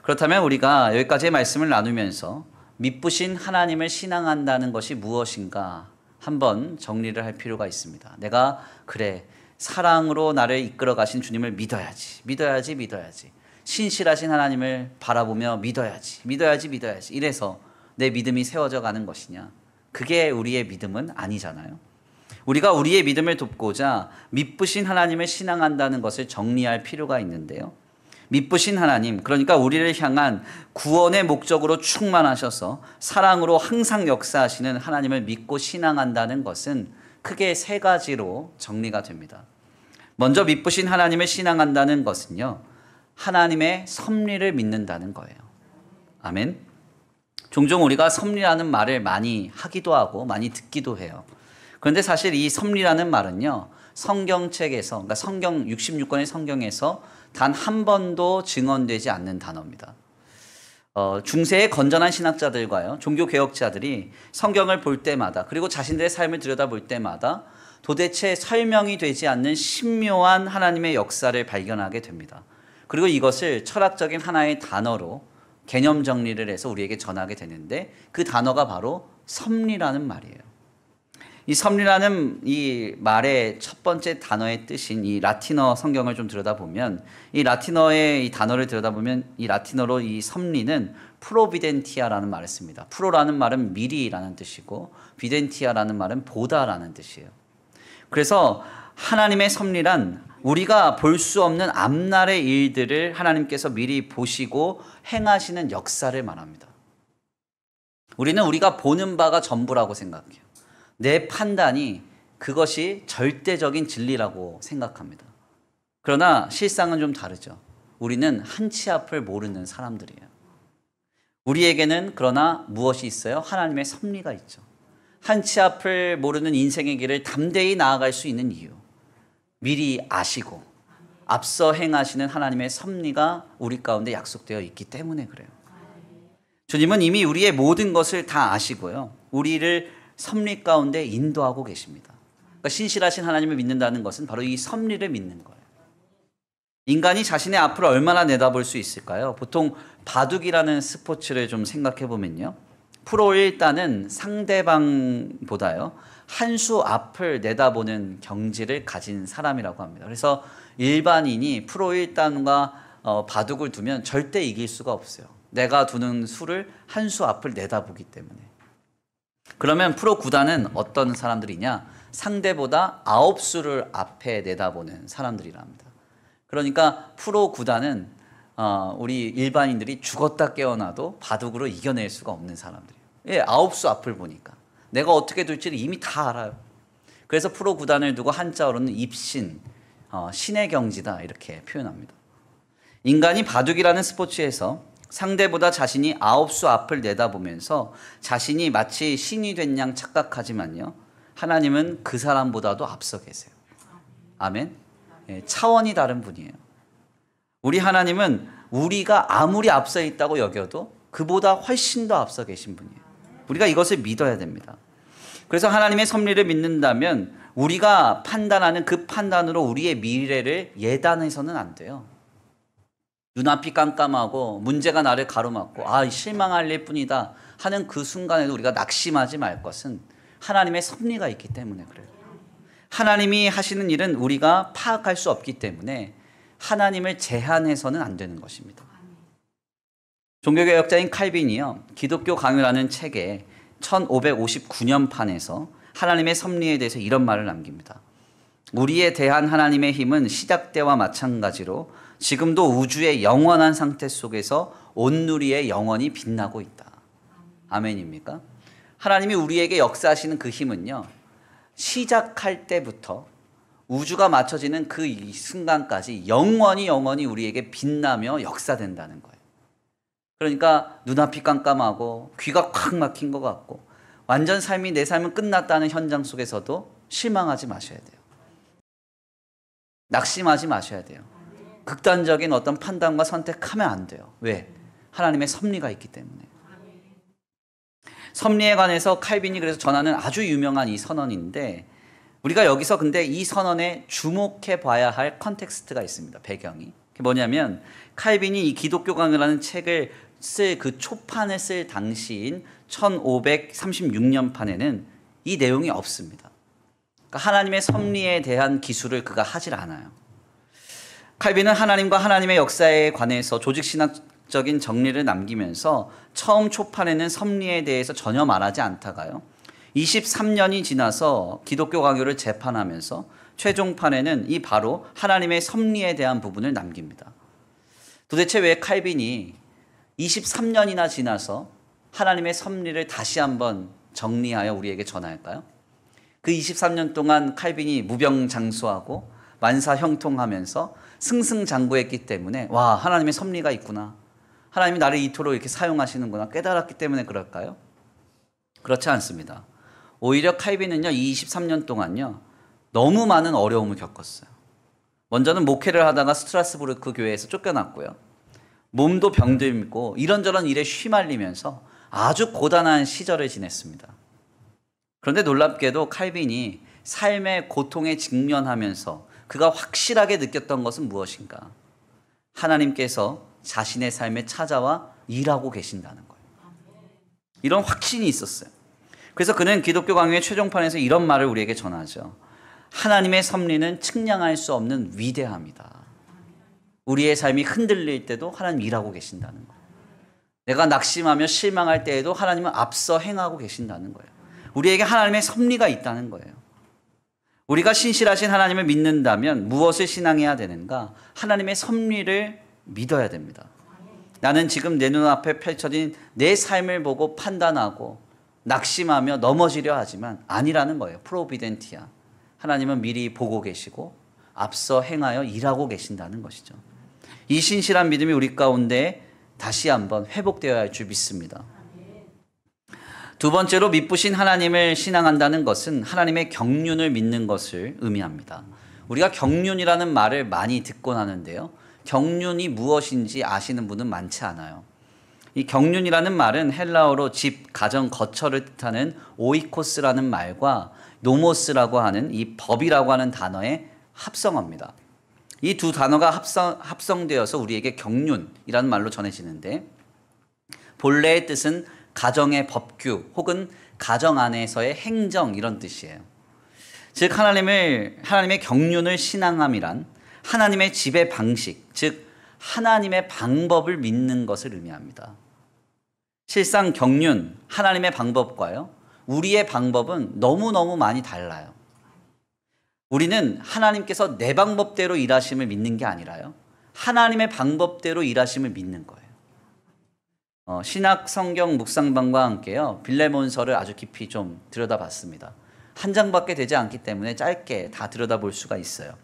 그렇다면 우리가 여기까지의 말씀을 나누면서 미쁘신 하나님을 신앙한다는 것이 무엇인가 한번 정리를 할 필요가 있습니다. 내가 그래 사랑으로 나를 이끌어 가신 주님을 믿어야지. 신실하신 하나님을 바라보며 믿어야지. 이래서 내 믿음이 세워져 가는 것이냐? 그게 우리의 믿음은 아니잖아요. 우리가 우리의 믿음을 돕고자 미쁘신 하나님을 신앙한다는 것을 정리할 필요가 있는데요. 미쁘신 하나님, 그러니까 우리를 향한 구원의 목적으로 충만하셔서 사랑으로 항상 역사하시는 하나님을 믿고 신앙한다는 것은 크게 세 가지로 정리가 됩니다. 먼저 미쁘신 하나님을 신앙한다는 것은요, 하나님의 섭리를 믿는다는 거예요. 아멘. 종종 우리가 섭리라는 말을 많이 하기도 하고 많이 듣기도 해요. 그런데 사실 이 섭리라는 말은요, 성경책에서, 그러니까 성경 66권의 성경에서 단 한 번도 증언되지 않는 단어입니다. 중세의 건전한 신학자들과요, 종교개혁자들이 성경을 볼 때마다 그리고 자신들의 삶을 들여다볼 때마다 도대체 설명이 되지 않는 신묘한 하나님의 역사를 발견하게 됩니다. 그리고 이것을 철학적인 하나의 단어로 개념 정리를 해서 우리에게 전하게 되는데 그 단어가 바로 섭리라는 말이에요. 이 섭리라는 이 말의 첫 번째 단어의 뜻인 이 라틴어 성경을 좀 들여다보면 이 라틴어의 이 단어를 들여다보면 이 라틴어로 이 섭리는 프로비덴티아라는 말을 씁니다. 프로라는 말은 미리라는 뜻이고 비덴티아라는 말은 보다라는 뜻이에요. 그래서 하나님의 섭리란 우리가 볼 수 없는 앞날의 일들을 하나님께서 미리 보시고 행하시는 역사를 말합니다. 우리는 우리가 보는 바가 전부라고 생각해요. 내 판단이 그것이 절대적인 진리라고 생각합니다. 그러나 실상은 좀 다르죠. 우리는 한치 앞을 모르는 사람들이에요. 우리에게는 그러나 무엇이 있어요? 하나님의 섭리가 있죠. 한치 앞을 모르는 인생의 길을 담대히 나아갈 수 있는 이유. 미리 아시고 앞서 행하시는 하나님의 섭리가 우리 가운데 약속되어 있기 때문에 그래요. 주님은 이미 우리의 모든 것을 다 아시고요, 우리를 섭리 가운데 인도하고 계십니다. 그러니까 신실하신 하나님을 믿는다는 것은 바로 이 섭리를 믿는 거예요. 인간이 자신의 앞을 얼마나 내다볼 수 있을까요? 보통 바둑이라는 스포츠를 좀 생각해 보면요, 프로 1단은 상대방보다요 한 수 앞을 내다보는 경지를 가진 사람이라고 합니다. 그래서 일반인이 프로 1단과 바둑을 두면 절대 이길 수가 없어요. 내가 두는 수를 한 수 앞을 내다보기 때문에. 그러면 프로 9단은 어떤 사람들이냐? 상대보다 9수를 앞에 내다보는 사람들이라 합니다. 그러니까 프로 9단은 우리 일반인들이 죽었다 깨어나도 바둑으로 이겨낼 수가 없는 사람들이에요. 예, 9수 앞을 보니까 내가 어떻게 둘지를 이미 다 알아요. 그래서 프로 9단을 두고 한자어로는 입신, 신의 경지다 이렇게 표현합니다. 인간이 바둑이라는 스포츠에서 상대보다 자신이 아홉수 앞을 내다보면서 자신이 마치 신이 된 양 착각하지만요. 하나님은 그 사람보다도 앞서 계세요. 아멘. 예, 차원이 다른 분이에요. 우리 하나님은 우리가 아무리 앞서 있다고 여겨도 그보다 훨씬 더 앞서 계신 분이에요. 우리가 이것을 믿어야 됩니다. 그래서 하나님의 섭리를 믿는다면 우리가 판단하는 그 판단으로 우리의 미래를 예단해서는 안 돼요. 눈앞이 깜깜하고 문제가 나를 가로막고 실망할 일 뿐이다 하는 그 순간에도 우리가 낙심하지 말 것은 하나님의 섭리가 있기 때문에 그래요. 하나님이 하시는 일은 우리가 파악할 수 없기 때문에 하나님을 제한해서는 안 되는 것입니다. 종교개혁자인 칼빈이요, 기독교 강요라는 책에 1559년판에서 하나님의 섭리에 대해서 이런 말을 남깁니다. 우리에 대한 하나님의 힘은 시작 때와 마찬가지로 지금도 우주의 영원한 상태 속에서 온누리의 영원히 빛나고 있다. 아멘입니까? 하나님이 우리에게 역사하시는 그 힘은요, 시작할 때부터 우주가 맞춰지는 그 순간까지 영원히 우리에게 빛나며 역사된다는 거예요. 그러니까 눈앞이 깜깜하고 귀가 콱 막힌 것 같고 완전 내 삶은 끝났다는 현장 속에서도 실망하지 마셔야 돼요. 낙심하지 마셔야 돼요. 극단적인 어떤 판단과 선택하면 안 돼요. 왜? 하나님의 섭리가 있기 때문에. 섭리에 관해서 칼빈이 그래서 전하는 아주 유명한 이 선언인데, 우리가 여기서 근데 이 선언에 주목해 봐야 할 컨텍스트가 있습니다. 배경이. 그게 뭐냐면 칼빈이 이 기독교 강요라는 책을 그 초판을 쓸 당시인 1536년판에는 이 내용이 없습니다. 그러니까 하나님의 섭리에 대한 기술을 그가 하질 않아요. 칼빈은 하나님과 하나님의 역사에 관해서 조직신학적인 정리를 남기면서 처음 초판에는 섭리에 대해서 전혀 말하지 않다가요, 23년이 지나서 기독교 강요를 재판하면서 최종판에는 이 바로 하나님의 섭리에 대한 부분을 남깁니다. 도대체 왜 칼빈이 23년이나 지나서 하나님의 섭리를 다시 한번 정리하여 우리에게 전할까요? 그 23년 동안 칼빈이 무병장수하고 만사형통하면서 승승장구했기 때문에 하나님의 섭리가 있구나, 하나님이 나를 이토록 이렇게 사용하시는구나 깨달았기 때문에 그럴까요? 그렇지 않습니다. 오히려 칼빈은요, 이 23년 동안요, 너무 많은 어려움을 겪었어요. 먼저는 목회를 하다가 스트라스부르크 교회에서 쫓겨났고요, 몸도 병들고 이런저런 일에 휘말리면서 아주 고단한 시절을 지냈습니다. 그런데 놀랍게도 칼빈이 삶의 고통에 직면하면서 그가 확실하게 느꼈던 것은 무엇인가? 하나님께서 자신의 삶에 찾아와 일하고 계신다는 거예요. 이런 확신이 있었어요. 그래서 그는 기독교 강요의 최종판에서 이런 말을 우리에게 전하죠. 하나님의 섭리는 측량할 수 없는 위대함이다. 우리의 삶이 흔들릴 때도 하나님 일하고 계신다는 거예요. 내가 낙심하며 실망할 때에도 하나님은 앞서 행하고 계신다는 거예요. 우리에게 하나님의 섭리가 있다는 거예요. 우리가 신실하신 하나님을 믿는다면 무엇을 신앙해야 되는가? 하나님의 섭리를 믿어야 됩니다. 나는 지금 내 눈앞에 펼쳐진 내 삶을 보고 판단하고 낙심하며 넘어지려 하지만 아니라는 거예요. 프로비덴티아. 하나님은 미리 보고 계시고 앞서 행하여 일하고 계신다는 것이죠. 이 신실한 믿음이 우리 가운데 다시 한번 회복되어야 할 줄 믿습니다. 두 번째로 믿으신 하나님을 신앙한다는 것은 하나님의 경륜을 믿는 것을 의미합니다. 우리가 경륜이라는 말을 많이 듣곤 하는데요, 경륜이 무엇인지 아시는 분은 많지 않아요. 이 경륜이라는 말은 헬라어로 집, 가정, 거처를 뜻하는 오이코스라는 말과 노모스라고 하는 이 법이라고 하는 단어의 합성어입니다. 이 두 단어가 합성되어서 우리에게 경륜이라는 말로 전해지는데, 본래의 뜻은 가정의 법규 혹은 가정 안에서의 행정 이런 뜻이에요. 즉 하나님의 경륜을 신앙함이란 하나님의 지배 방식, 즉 하나님의 방법을 믿는 것을 의미합니다. 실상 경륜, 하나님의 방법과요, 우리의 방법은 너무너무 많이 달라요. 우리는 하나님께서 내 방법대로 일하심을 믿는 게 아니라요, 하나님의 방법대로 일하심을 믿는 거예요. 신학 성경 묵상반과 함께요, 빌레몬서를 아주 깊이 좀 들여다봤습니다. 한 장밖에 되지 않기 때문에 짧게 다 들여다볼 수가 있어요.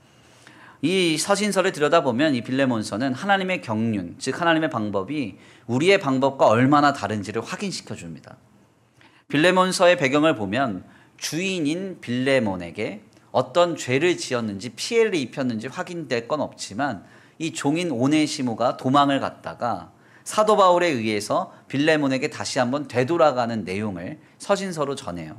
이 서신서를 들여다보면 이 빌레몬서는 하나님의 경륜, 즉 하나님의 방법이 우리의 방법과 얼마나 다른지를 확인시켜 줍니다. 빌레몬서의 배경을 보면 주인인 빌레몬에게 어떤 죄를 지었는지 피해를 입혔는지 확인될 건 없지만 이 종인 오네시모가 도망을 갔다가 사도 바울에 의해서 빌레몬에게 다시 한번 되돌아가는 내용을 서신서로 전해요.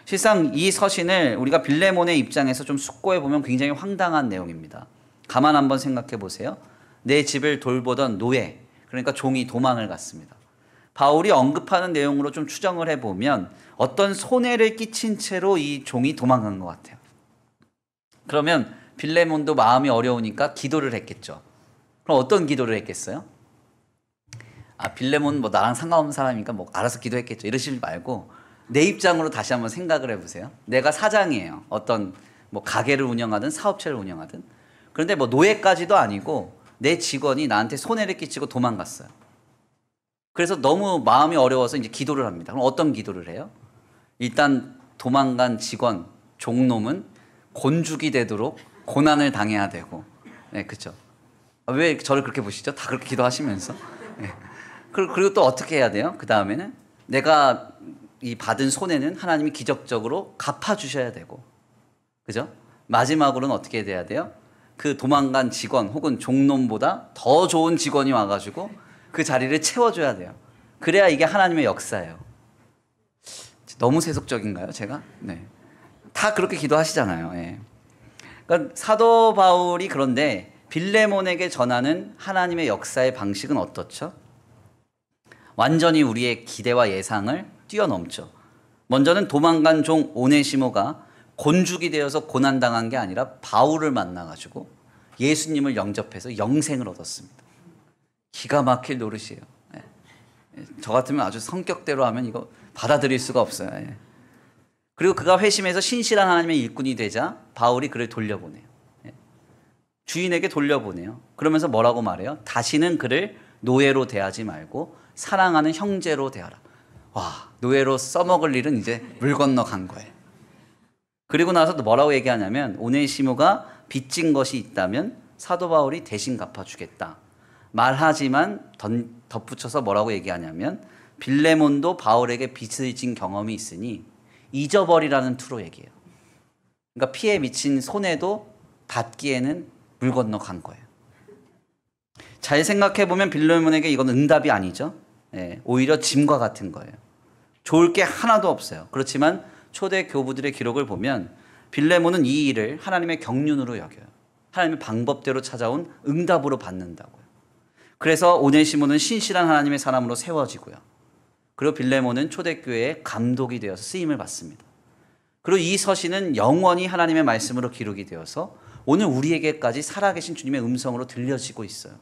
실상 이 서신을 우리가 빌레몬의 입장에서 좀 숙고해 보면 굉장히 황당한 내용입니다. 가만 한번 생각해 보세요. 내 집을 돌보던 노예, 그러니까 종이 도망을 갔습니다. 바울이 언급하는 내용으로 좀 추정을 해보면 어떤 손해를 끼친 채로 이 종이 도망간 것 같아요. 그러면 빌레몬도 마음이 어려우니까 기도를 했겠죠. 그럼 어떤 기도를 했겠어요? 빌레몬 뭐 나랑 상관없는 사람이니까 뭐 알아서 기도했겠죠. 이러시지 말고 내 입장으로 다시 한번 생각을 해보세요. 내가 사장이에요. 어떤 뭐 가게를 운영하든 사업체를 운영하든. 그런데 뭐 노예까지도 아니고 내 직원이 나한테 손해를 끼치고 도망갔어요. 그래서 너무 마음이 어려워서 이제 기도를 합니다. 그럼 어떤 기도를 해요? 일단 도망간 직원, 종놈은 곤죽이 되도록 고난을 당해야 되고, 네, 그렇죠. 왜 저를 그렇게 보시죠? 다 그렇게 기도하시면서. 네. 그리고 또 어떻게 해야 돼요? 그 다음에는 내가 이 받은 손해는 하나님이 기적적으로 갚아주셔야 되고, 그죠? 마지막으로는 어떻게 돼야 돼요? 그 도망간 직원 혹은 종놈보다 더 좋은 직원이 와가지고 그 자리를 채워줘야 돼요. 그래야 이게 하나님의 역사예요. 너무 세속적인가요, 제가? 네. 다 그렇게 기도하시잖아요. 예. 그러니까 사도 바울이 그런데 빌레몬에게 전하는 하나님의 역사의 방식은 어떻죠? 완전히 우리의 기대와 예상을 뛰어넘죠. 먼저는 도망간 종 오네시모가 곤죽이 되어서 고난당한 게 아니라 바울을 만나가지고 예수님을 영접해서 영생을 얻었습니다. 기가 막힐 노릇이에요. 예. 저 같으면 아주 성격대로 하면 이거 받아들일 수가 없어요. 예. 그리고 그가 회심해서 신실한 하나님의 일꾼이 되자 바울이 그를 돌려보내요. 예. 주인에게 돌려보내요. 그러면서 뭐라고 말해요? 다시는 그를 노예로 대하지 말고 사랑하는 형제로 대하라. 와, 노예로 써먹을 일은 이제 물 건너 간 거예요. 그리고 나서 또 뭐라고 얘기하냐면 오네시모가 빚진 것이 있다면 사도 바울이 대신 갚아주겠다. 말하지만 덧붙여서 뭐라고 얘기하냐면 빌레몬도 바울에게 빚을 진 경험이 있으니 잊어버리라는 투로 얘기해요. 그러니까 피해 미친 손해도 받기에는 물 건너 간 거예요. 잘 생각해보면 빌레몬에게 이건 응답이 아니죠. 예, 오히려 짐과 같은 거예요. 좋을 게 하나도 없어요. 그렇지만 초대 교부들의 기록을 보면 빌레몬은 이 일을 하나님의 경륜으로 여겨요. 하나님의 방법대로 찾아온 응답으로 받는다고요. 그래서 오네시모는 신실한 하나님의 사람으로 세워지고요. 그리고 빌레몬은 초대교회의 감독이 되어서 쓰임을 받습니다. 그리고 이 서신은 영원히 하나님의 말씀으로 기록이 되어서 오늘 우리에게까지 살아계신 주님의 음성으로 들려지고 있어요.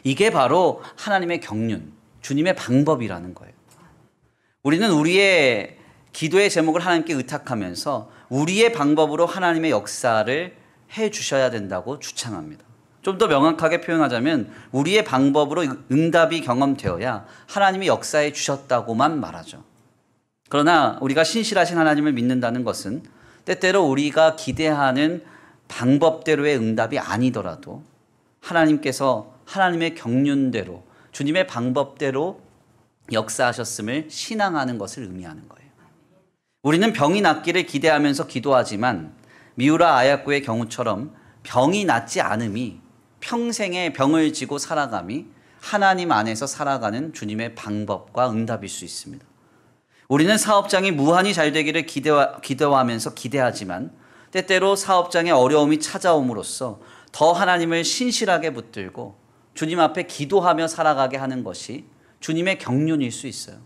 이게 바로 하나님의 경륜, 주님의 방법이라는 거예요. 우리는 우리의 기도의 제목을 하나님께 의탁하면서 우리의 방법으로 하나님의 역사를 해 주셔야 된다고 주창합니다. 좀 더 명확하게 표현하자면 우리의 방법으로 응답이 경험되어야 하나님이 역사해 주셨다고만 말하죠. 그러나 우리가 신실하신 하나님을 믿는다는 것은 때때로 우리가 기대하는 방법대로의 응답이 아니더라도 하나님께서 하나님의 경륜대로 주님의 방법대로 역사하셨음을 신앙하는 것을 의미하는 거예요. 우리는 병이 낫기를 기대하면서 기도하지만 미우라 아야코의 경우처럼 병이 낫지 않음이 평생의 병을 지고 살아감이 하나님 안에서 살아가는 주님의 방법과 응답일 수 있습니다. 우리는 사업장이 무한히 잘 되기를 기도하면서 기대하지만 때때로 사업장에 어려움이 찾아옴으로써 더 하나님을 신실하게 붙들고 주님 앞에 기도하며 살아가게 하는 것이 주님의 경륜일 수 있어요.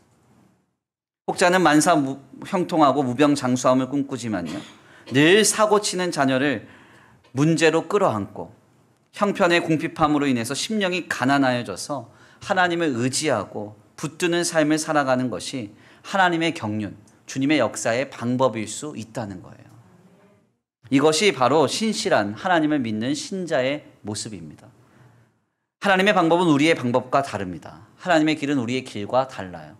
혹자는 만사 형통하고 무병장수함을 꿈꾸지만요, 늘 사고치는 자녀를 문제로 끌어안고 형편의 궁핍함으로 인해서 심령이 가난하여져서 하나님을 의지하고 붙드는 삶을 살아가는 것이 하나님의 경륜, 주님의 역사의 방법일 수 있다는 거예요. 이것이 바로 신실한 하나님을 믿는 신자의 모습입니다. 하나님의 방법은 우리의 방법과 다릅니다. 하나님의 길은 우리의 길과 달라요.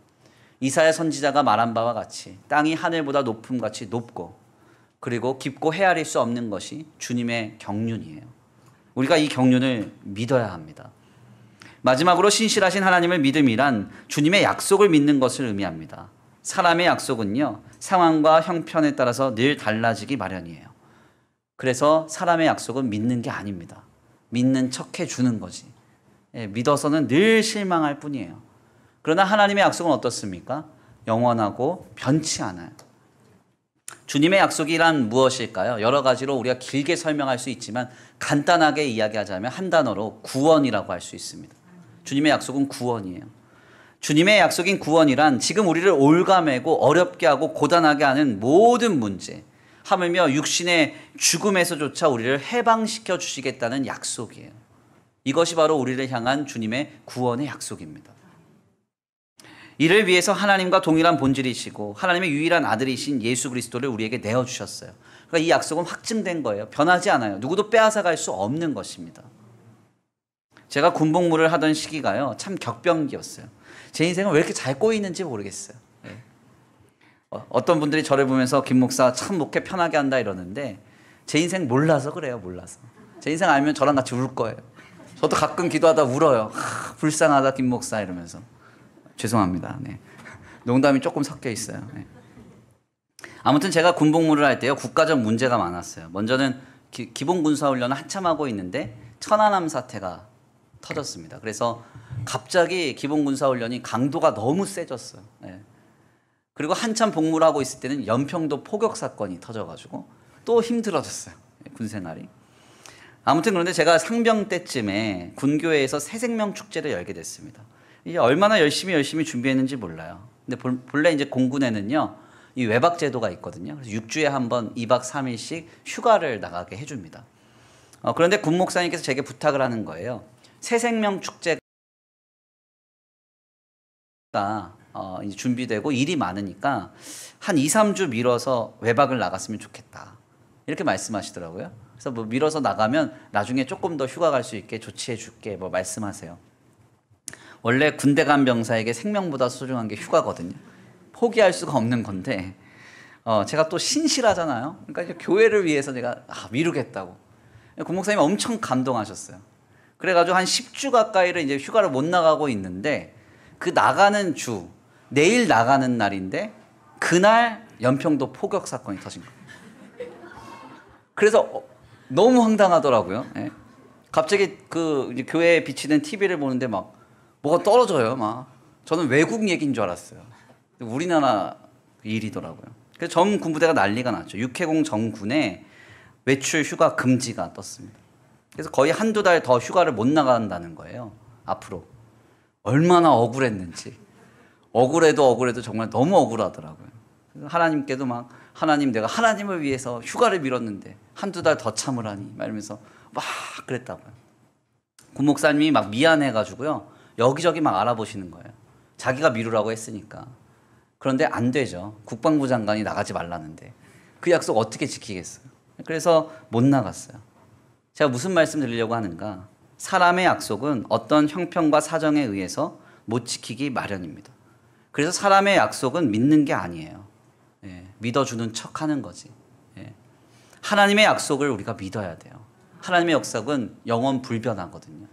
이사야 선지자가 말한 바와 같이 땅이 하늘보다 높음같이 높고 그리고 깊고 헤아릴 수 없는 것이 주님의 경륜이에요. 우리가 이 경륜을 믿어야 합니다. 마지막으로 신실하신 하나님을 믿음이란 주님의 약속을 믿는 것을 의미합니다. 사람의 약속은요, 상황과 형편에 따라서 늘 달라지기 마련이에요. 그래서 사람의 약속은 믿는 게 아닙니다. 믿는 척 해주는 거지. 믿어서는 늘 실망할 뿐이에요. 그러나 하나님의 약속은 어떻습니까? 영원하고 변치 않아요. 주님의 약속이란 무엇일까요? 여러 가지로 우리가 길게 설명할 수 있지만 간단하게 이야기하자면 한 단어로 구원이라고 할 수 있습니다. 주님의 약속은 구원이에요. 주님의 약속인 구원이란 지금 우리를 올가매고 어렵게 하고 고단하게 하는 모든 문제, 하물며 육신의 죽음에서조차 우리를 해방시켜 주시겠다는 약속이에요. 이것이 바로 우리를 향한 주님의 구원의 약속입니다. 이를 위해서 하나님과 동일한 본질이시고 하나님의 유일한 아들이신 예수 그리스도를 우리에게 내어주셨어요. 그러니까 이 약속은 확증된 거예요. 변하지 않아요. 누구도 빼앗아갈 수 없는 것입니다. 제가 군복무를 하던 시기가요, 참 격변기였어요. 제 인생은 왜 이렇게 잘 꼬이는지 모르겠어요. 어떤 분들이 저를 보면서 김 목사 참 목회 편하게 한다 이러는데 제 인생 몰라서 그래요. 몰라서. 제 인생 알면 저랑 같이 울 거예요. 저도 가끔 기도하다 울어요. 불쌍하다 김 목사 이러면서. 죄송합니다. 네. 농담이 조금 섞여 있어요. 네. 아무튼 제가 군복무를 할 때요, 국가적 문제가 많았어요. 먼저는 기본 군사훈련을 한참 하고 있는데 천안함 사태가 터졌습니다. 그래서 갑자기 기본 군사훈련이 강도가 너무 세졌어요. 네. 그리고 한참 복무를 하고 있을 때는 연평도 포격 사건이 터져가지고 또 힘들어졌어요. 군생활이. 아무튼 그런데 제가 상병 때쯤에 군교회에서 새생명 축제를 열게 됐습니다. 이게 얼마나 열심히 준비했는지 몰라요. 근데 본래 이제 공군에는요, 이 외박 제도가 있거든요. 그래서 6주에 한 번 2박 3일씩 휴가를 나가게 해줍니다. 그런데 군 목사님께서 제게 부탁을 하는 거예요. 새생명 축제가 이제 준비되고 일이 많으니까 한 2, 3주 미뤄서 외박을 나갔으면 좋겠다. 이렇게 말씀하시더라고요. 그래서 뭐 미뤄서 나가면 나중에 조금 더 휴가 갈 수 있게 조치해 줄게 뭐 말씀하세요. 원래 군대 간 병사에게 생명보다 소중한 게 휴가거든요. 포기할 수가 없는 건데 제가 또 신실하잖아요. 그러니까 이제 교회를 위해서 제가 미루겠다고. 군 목사님이 엄청 감동하셨어요. 그래가지고 한 10주 가까이를 이제 휴가를 못 나가고 있는데 그 나가는 주, 내일 나가는 날인데 그날 연평도 포격 사건이 터진 거예요. 그래서 너무 황당하더라고요. 예. 갑자기 그 이제 교회에 비치는 TV를 보는데 막 뭐가 떨어져요. 막 저는 외국 얘기인 줄 알았어요. 우리나라 일이더라고요. 그래서 전 군부대가 난리가 났죠. 육해공 전군에 외출 휴가 금지가 떴습니다. 그래서 거의 한두 달 더 휴가를 못 나간다는 거예요. 앞으로. 얼마나 억울했는지. 억울해도 정말 너무 억울하더라고요. 하나님께도 막 하나님, 내가 하나님을 위해서 휴가를 미뤘는데 한두 달 더 참으라니 말면서 막 그랬다고요. 군 목사님이 막 미안해가지고요, 여기저기 막 알아보시는 거예요. 자기가 미루라고 했으니까. 그런데 안 되죠. 국방부 장관이 나가지 말라는데 그 약속 어떻게 지키겠어요. 그래서 못 나갔어요. 제가 무슨 말씀 드리려고 하는가? 사람의 약속은 어떤 형편과 사정에 의해서 못 지키기 마련입니다. 그래서 사람의 약속은 믿는 게 아니에요. 믿어주는 척하는 거지. 하나님의 약속을 우리가 믿어야 돼요. 하나님의 약속은 영원 불변하거든요.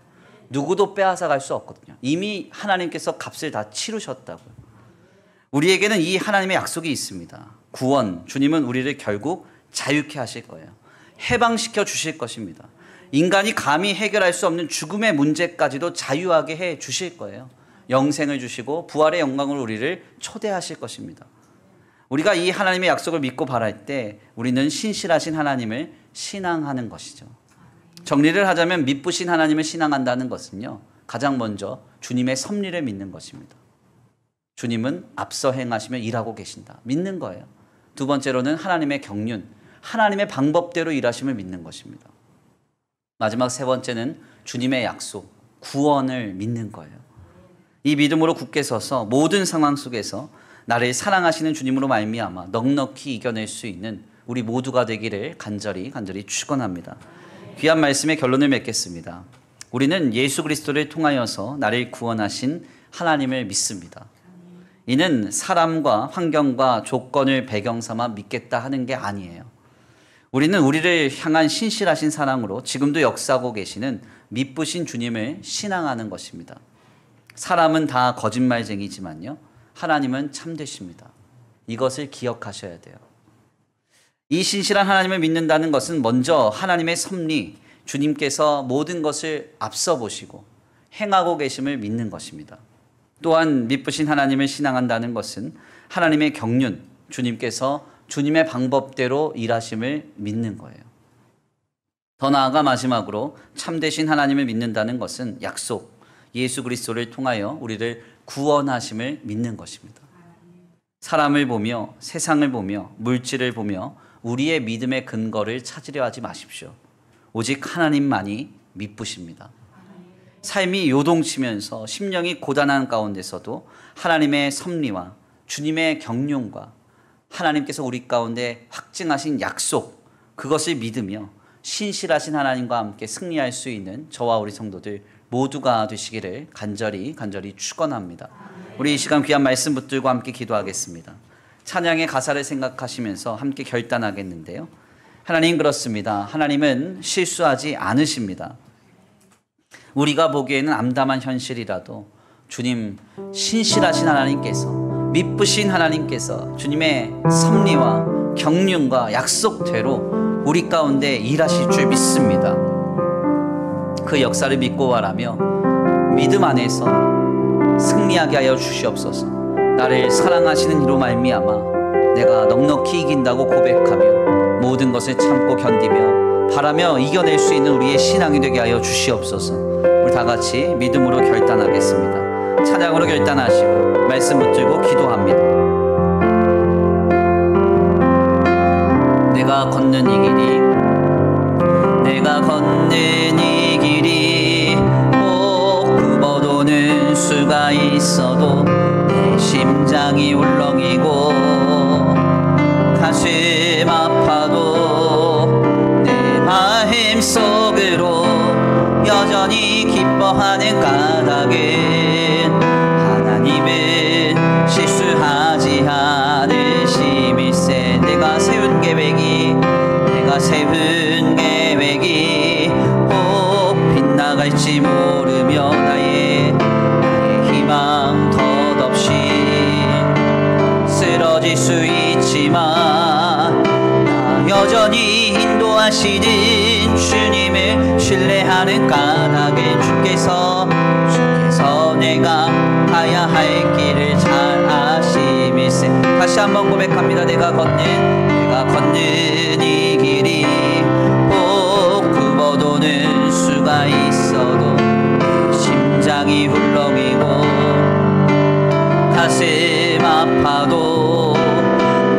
누구도 빼앗아갈 수 없거든요. 이미 하나님께서 값을 다 치르셨다고요. 우리에게는 이 하나님의 약속이 있습니다. 구원, 주님은 우리를 결국 자유케 하실 거예요. 해방시켜 주실 것입니다. 인간이 감히 해결할 수 없는 죽음의 문제까지도 자유하게 해 주실 거예요. 영생을 주시고 부활의 영광으로 우리를 초대하실 것입니다. 우리가 이 하나님의 약속을 믿고 바랄 때 우리는 신실하신 하나님을 신앙하는 것이죠. 정리를 하자면 믿부신 하나님을 신앙한다는 것은요, 가장 먼저 주님의 섭리를 믿는 것입니다. 주님은 앞서 행하시며 일하고 계신다. 믿는 거예요. 두 번째로는 하나님의 경륜, 하나님의 방법대로 일하심을 믿는 것입니다. 마지막 세 번째는 주님의 약속, 구원을 믿는 거예요. 이 믿음으로 굳게 서서 모든 상황 속에서 나를 사랑하시는 주님으로 말미암아 넉넉히 이겨낼 수 있는 우리 모두가 되기를 간절히 축원합니다. 귀한 말씀의 결론을 맺겠습니다. 우리는 예수 그리스도를 통하여서 나를 구원하신 하나님을 믿습니다. 이는 사람과 환경과 조건을 배경 삼아 믿겠다 하는 게 아니에요. 우리는 우리를 향한 신실하신 사랑으로 지금도 역사하고 계시는 미쁘신 주님을 신앙하는 것입니다. 사람은 다 거짓말쟁이지만요, 하나님은 참되십니다. 이것을 기억하셔야 돼요. 이 신실한 하나님을 믿는다는 것은 먼저 하나님의 섭리, 주님께서 모든 것을 앞서 보시고 행하고 계심을 믿는 것입니다. 또한 미쁘신 하나님을 신앙한다는 것은 하나님의 경륜, 주님께서 주님의 방법대로 일하심을 믿는 거예요. 더 나아가 마지막으로 참되신 하나님을 믿는다는 것은 약속, 예수 그리스도를 통하여 우리를 구원하심을 믿는 것입니다. 사람을 보며, 세상을 보며, 물질을 보며 우리의 믿음의 근거를 찾으려 하지 마십시오. 오직 하나님만이 미쁘십니다. 삶이 요동치면서 심령이 고단한 가운데서도 하나님의 섭리와 주님의 경륜과 하나님께서 우리 가운데 확증하신 약속, 그것을 믿으며 신실하신 하나님과 함께 승리할 수 있는 저와 우리 성도들 모두가 되시기를 간절히 축원합니다. 우리 이 시간 귀한 말씀 붙들고 함께 기도하겠습니다. 찬양의 가사를 생각하시면서 함께 결단하겠는데요. 하나님, 그렇습니다. 하나님은 실수하지 않으십니다. 우리가 보기에는 암담한 현실이라도 주님, 신실하신 하나님께서, 미쁘신 하나님께서 주님의 섭리와 경륜과 약속대로 우리 가운데 일하실 줄 믿습니다. 그 역사를 믿고 바라며 믿음 안에서 승리하게 하여 주시옵소서. 나를 사랑하시는 이로 말미암아 내가 넉넉히 이긴다고 고백하며 모든 것을 참고 견디며 바라며 이겨낼 수 있는 우리의 신앙이 되게 하여 주시옵소서. 우리 다 같이 믿음으로 결단하겠습니다. 찬양으로 결단하시고 말씀 붙들고 기도합니다. 내가 걷는 이 길이, 내가 걷는 이 길이 꼭 굽어도는 수가 있어도 내 심장이 울렁이고 가슴 아파도 내 마음 속으로 여전히 기뻐하는 까닭은 하나님은 실수하지 않으심일세. 내가 세운 계획이 꼭 빗나갈지 모르며 나의 희망 덧없이 쓰러질 수 있지만 나 여전히 인도하시는 주님을 신뢰하는 까닭에 주께서 내가 가야 할 길을 잘 아심일세. 다시 한번 고백합니다. 내가 걷는 이 길이 꼭 굽어도는 수가 있어도 심장이 훌렁이고 가슴 아파도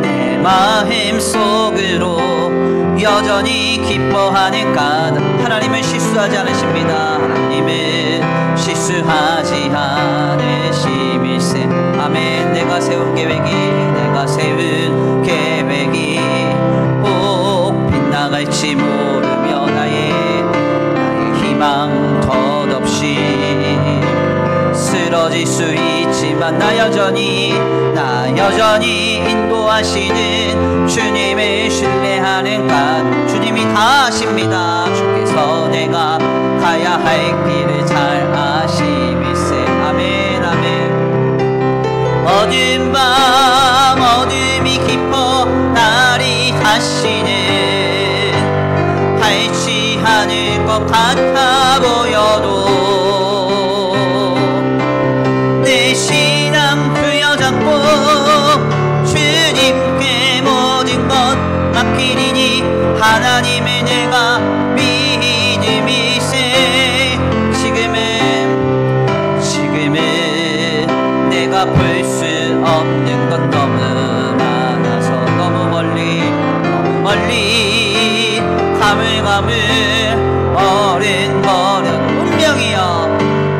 내 마음 속으로 여전히 기뻐하는 까닭. 하나님은 실수하지 않으십니다. 하나님은 실수하지 않으심일세. 아멘. 내가 세운 계획이 꼭 빗나갈지 모르며 나의 희망 덧없이 쓰러질 수 있지만 나 여전히 인도하시는 주님을 신뢰하는 것. 주님이 다 아십니다. 주께서 내가 가야 할 길을 잘 아심일세. 아멘 아멘. 어두운 밤 어둠이 깊어 날이 다시는 밝지 않을 것 같아 보여도 내 신앙 부여잡고 주님께 모든 것 맡기리니 하나님을 내가 믿음일세. 지금은 내가 볼 수 없는 것 너무 많아서 너무 멀리 가물가물 어른거려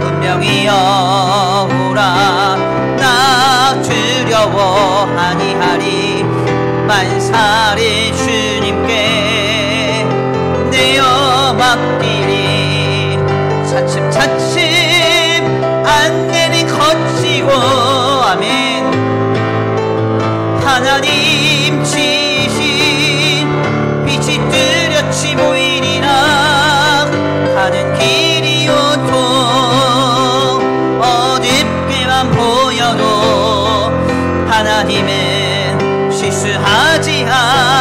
운명이여 오라. 나 두려워하니 하리 만사를 주님께 내어 맡기리. 차츰 안내는 거치고 아멘. 하나님 지신 빛이 하나님은 실수하지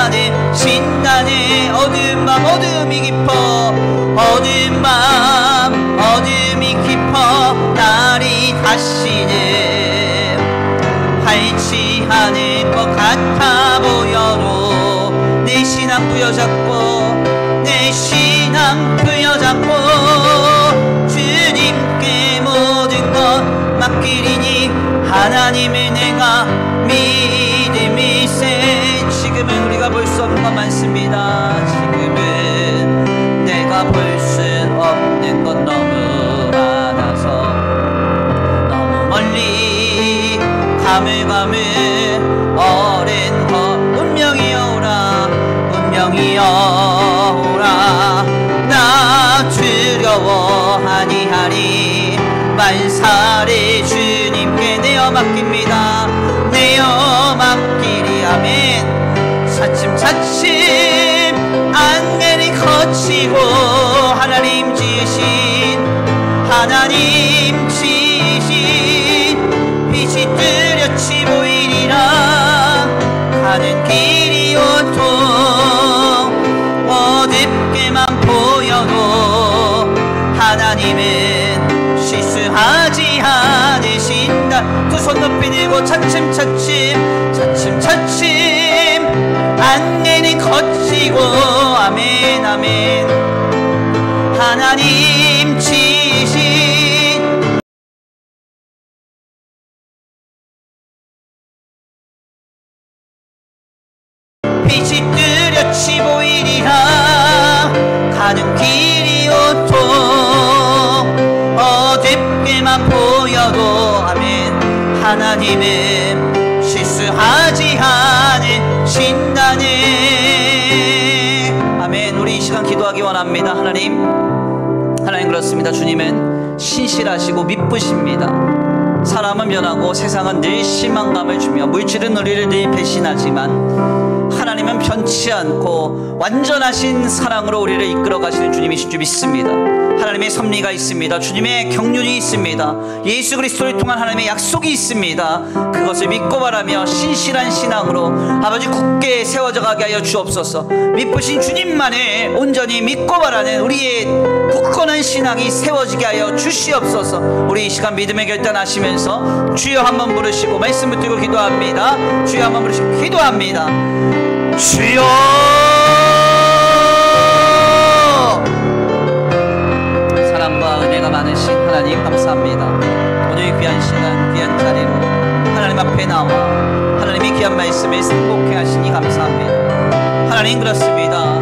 않으신다네. 어두운 맘 어둠이 깊어 어두운 맘 어둠이 깊어 날이 다시는 밝지 않을 것 같아 보여도 내 신앙 부여잡고 내 신앙 부여잡고 주님께 모든 것 맡기리니 하나님을 내가 믿음일세. 지금은 우리가 볼 수 없는 것 많습니다. 지금은 내가 볼 수 없는 것 너무 많아서 너무 멀리 가물가물 어린 것 운명이 오라 운명이 오라 나 두려워하니 하리 만사를 주님께 내어 맡깁니다. 내어 맡기리. 아멘. 차츰차츰 안개를 거치고 하나님 지으신 하나님 지으신 빛이 뚜렷이 보이리라. 가는 길이 온통 어둡게만 보여도 하나님은 실수하지 않으신다. 두 손 높이 들고 차츰차츰 안개를 거치고 아멘 아멘 하나님 지으신 빛이 뚜렷이 보이리라. 가는 길이 온통 어둡게만 보여도 아멘 하나님은 실수하지 않으신다네. 아멘. 우리 이 시간 기도하기 원합니다. 하나님 그렇습니다. 주님은 신실하시고 미쁘십니다. 사람은 변하고 세상은 늘 실망감을 주며 물질은 우리를 늘 배신하지만 하나님은 변치 않고 완전하신 사랑으로 우리를 이끌어 가시는 주님이신 줄 믿습니다. 하나님의 섭리가 있습니다. 주님의 경륜이 있습니다. 예수 그리스도를 통한 하나님의 약속이 있습니다. 그것을 믿고 바라며 신실한 신앙으로 아버지 굳게 세워져 가게 하여 주옵소서. 미쁘신 주님만을 온전히 믿고 바라는 우리의 굳건한 신앙이 세워지게 하여 주시옵소서. 우리 이 시간 믿음의 결단하시면서 주여 한번 부르시고 말씀 붙들고 기도합니다. 주여 한번 부르시고 기도합니다. 주여 사랑과 은혜가 많으신 하나님 감사합니다. 오늘 귀한 시간 귀한 자리로 하나님 앞에 나와 하나님의 귀한 말씀을 승복해 하시니 감사합니다. 하나님 그렇습니다.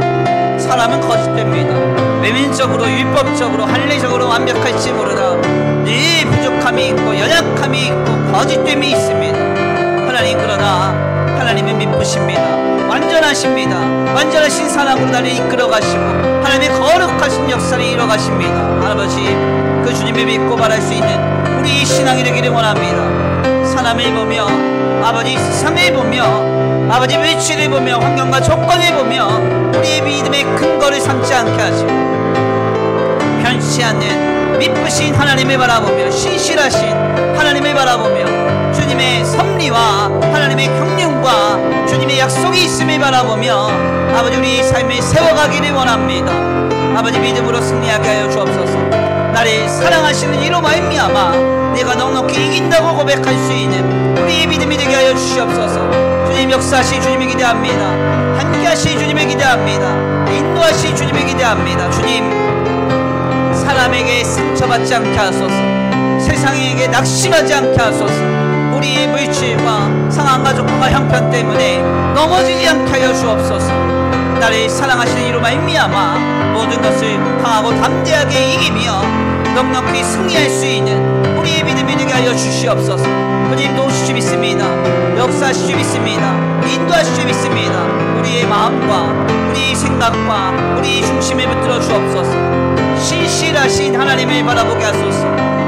사람은 거짓됩니다. 외면적으로 율법적으로 할례적으로 완벽할지 모르다 늘 부족함이 있고 연약함이 있고 거짓됨이 있습니다. 하나님 그러나 하나님은 미쁘십니다. 완전하십니다. 완전하신 사랑으로 나를 이끌어 가시고 하나님의 거룩하신 역사를 이뤄 가십니다. 아버지 그 주님을 믿고 바랄 수 있는 우리 신앙이 되기를 원합니다. 사람을 보며 아버지 세상을 보며 아버지 물질을 보며 환경과 조건을 보며 우리의 믿음의 근거를 삼지 않게 하시고 변치 않는 미쁘신 하나님을 바라보며 신실하신 하나님을 바라보며 주님의 섭리와 하나님의 경륜과 주님의 약속이 있음을 바라보며 아버지 우리 삶을 세워가기를 원합니다. 아버지 믿음으로 승리하게 하여 주옵소서. 나를 사랑하시는 이로 말미암아 내가 넉넉히 이긴다고 고백할 수 있는 우리의 믿음이 되게 하여 주시옵소서. 주님 역사하시 주님을 기대합니다. 함께하시 주님을 기대합니다. 인도하시 주님을 기대합니다. 주님 사람에게 상처받지 않게 하소서. 세상에게 낙심하지 않게 하소서. 우리의 물질과 상황과 조건과 형편 때문에 넘어지지 않게 하여 주옵소서. 나를 사랑하시는 이로 말미암아 모든 것을 강하고 담대하게 이기며 넉넉히 승리할 수 있는 우리의 믿음이 되게 하여 주시옵소서. 주님 도우실 줄 믿습니다. 역사하실 줄 믿습니다. 인도하실 줄 믿습니다. 우리의 마음과 우리의 생각과 우리의 중심을 붙들어 주옵소서. 신실하신 하나님을 바라보게 하소서.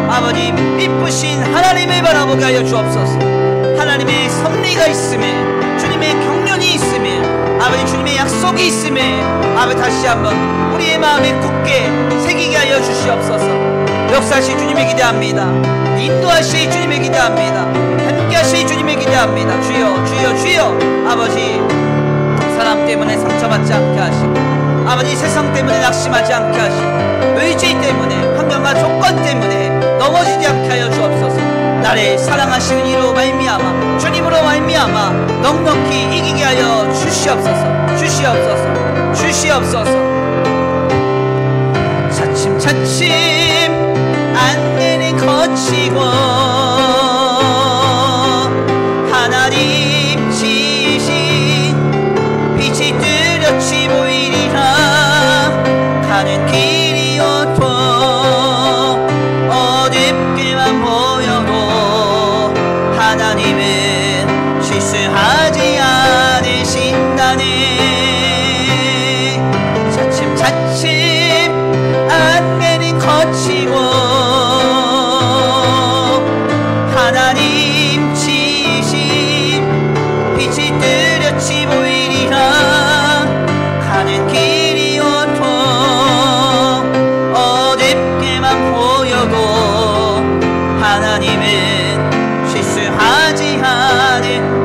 아버지 미쁘신 하나님을 바라보게 하여 주옵소서. 하나님의 섭리가 있음에 주님의 경륜이 있음에 아버지 주님의 약속이 있음에 아버지 다시 한번 우리의 마음에 굳게 새기게 하여 주시옵소서. 역사하실 주님을 기대합니다. 인도하실 주님을 기대합니다. 함께하실 주님을 기대합니다. 기대합니다. 주여 주여 주여. 아버지 사람 때문에 상처받지 않게 하시고, 아버지 세상 때문에 낙심하지 않게 하시고, 의지 때문에 환경과 조건 때문에 넘어지지 않게 하여 주옵소서. 나를 사랑하시는 이로 말미암아 주님으로 말미암아 넉넉히 이기게 하여 주시옵소서. 주시옵소서. 주시옵소서. 차츰차츰 안내는 거치고 하나님 지신 빛이 뚜렷이 보이리라. 가는 길이어도 어둡게만 보여도 하나님은 실수하지 않으신다네. 차츰차츰 안개는 거치고 하나님 지신 빛이 뚜렷이 보이리라. 가는 길이어도 어둡게만 보여도 하나님은 실수하지 않으신다네.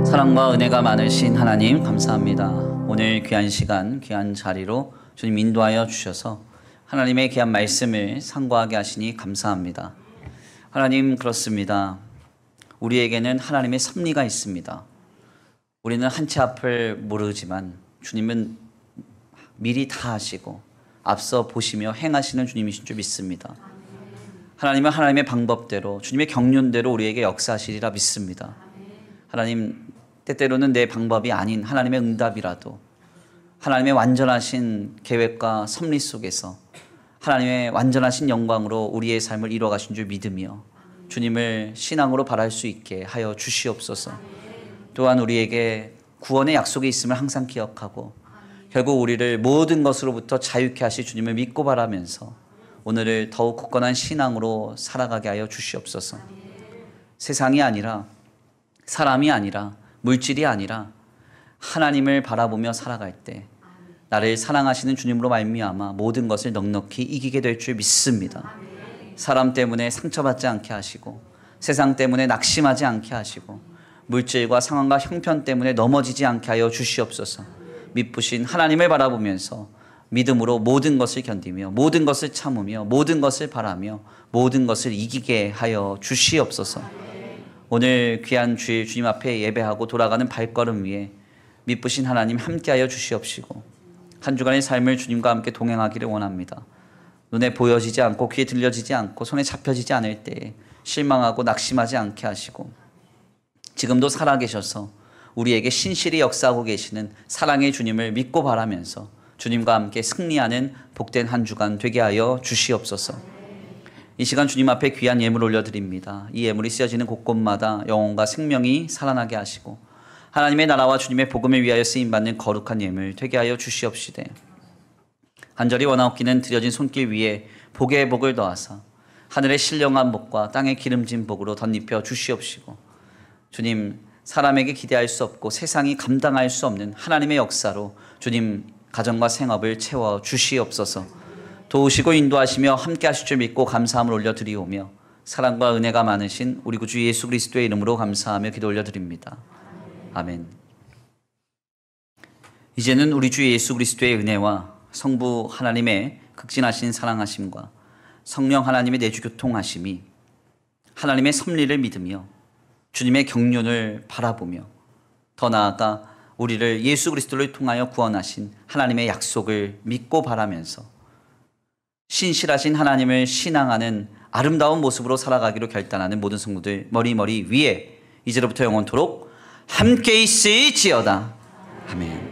사랑과 은혜가 많으신 하나님 감사합니다. 오늘 귀한 시간, 귀한 자리로 주님 인도하여 주셔서 하나님의 귀한 말씀을 상고하게 하시니 감사합니다. 하나님, 그렇습니다. 우리에게는 하나님의 섭리가 있습니다. 우리는 한 치 앞을 모르지만 주님은 미리 다 하시고 앞서 보시며 행하시는 주님이신 줄 믿습니다. 하나님은 하나님의 방법대로 주님의 경륜대로 우리에게 역사하시리라 믿습니다. 하나님, 때때로는 내 방법이 아닌 하나님의 응답이라도 하나님의 완전하신 계획과 섭리 속에서 하나님의 완전하신 영광으로 우리의 삶을 이루어가신 줄 믿으며 주님을 신앙으로 바랄 수 있게 하여 주시옵소서. 또한 우리에게 구원의 약속이 있음을 항상 기억하고 결국 우리를 모든 것으로부터 자유케 하실 주님을 믿고 바라면서 오늘을 더욱 굳건한 신앙으로 살아가게 하여 주시옵소서. 세상이 아니라, 사람이 아니라, 물질이 아니라 하나님을 바라보며 살아갈 때 나를 사랑하시는 주님으로 말미암아 모든 것을 넉넉히 이기게 될 줄 믿습니다. 사람 때문에 상처받지 않게 하시고, 세상 때문에 낙심하지 않게 하시고, 물질과 상황과 형편 때문에 넘어지지 않게 하여 주시옵소서. 미쁘신 하나님을 바라보면서 믿음으로 모든 것을 견디며 모든 것을 참으며 모든 것을 바라며 모든 것을 이기게 하여 주시옵소서. 오늘 귀한 주일 주님 앞에 예배하고 돌아가는 발걸음 위에 미쁘신 하나님 함께하여 주시옵시고 한 주간의 삶을 주님과 함께 동행하기를 원합니다. 눈에 보여지지 않고 귀에 들려지지 않고 손에 잡혀지지 않을 때에 실망하고 낙심하지 않게 하시고 지금도 살아계셔서 우리에게 신실히 역사하고 계시는 사랑의 주님을 믿고 바라면서 주님과 함께 승리하는 복된 한 주간 되게 하여 주시옵소서. 이 시간 주님 앞에 귀한 예물 올려드립니다. 이 예물이 쓰여지는 곳곳마다 영혼과 생명이 살아나게 하시고 하나님의 나라와 주님의 복음을 위하여 쓰임받는 거룩한 예물 되게 하여 주시옵시되 간절히 원하옵기는 드려진 손길 위에 복의 복을 더하사 하늘의 신령한 복과 땅의 기름진 복으로 덧입혀 주시옵시고 주님, 사람에게 기대할 수 없고 세상이 감당할 수 없는 하나님의 역사로 주님 가정과 생업을 채워 주시옵소서. 도우시고 인도하시며 함께 하실 줄 믿고 감사함을 올려드리오며 사랑과 은혜가 많으신 우리 구주 예수 그리스도의 이름으로 감사하며 기도 올려드립니다. 아멘. 이제는 우리 주 예수 그리스도의 은혜와 성부 하나님의 극진하신 사랑하심과 성령 하나님의 내주 교통하심이 하나님의 섭리를 믿으며 주님의 경륜을 바라보며 더 나아가 우리를 예수 그리스도를 통하여 구원하신 하나님의 약속을 믿고 바라면서 신실하신 하나님을 신앙하는 아름다운 모습으로 살아가기로 결단하는 모든 성도들 머리 위에 이제로부터 영원토록 함께 있을지어다. 아멘.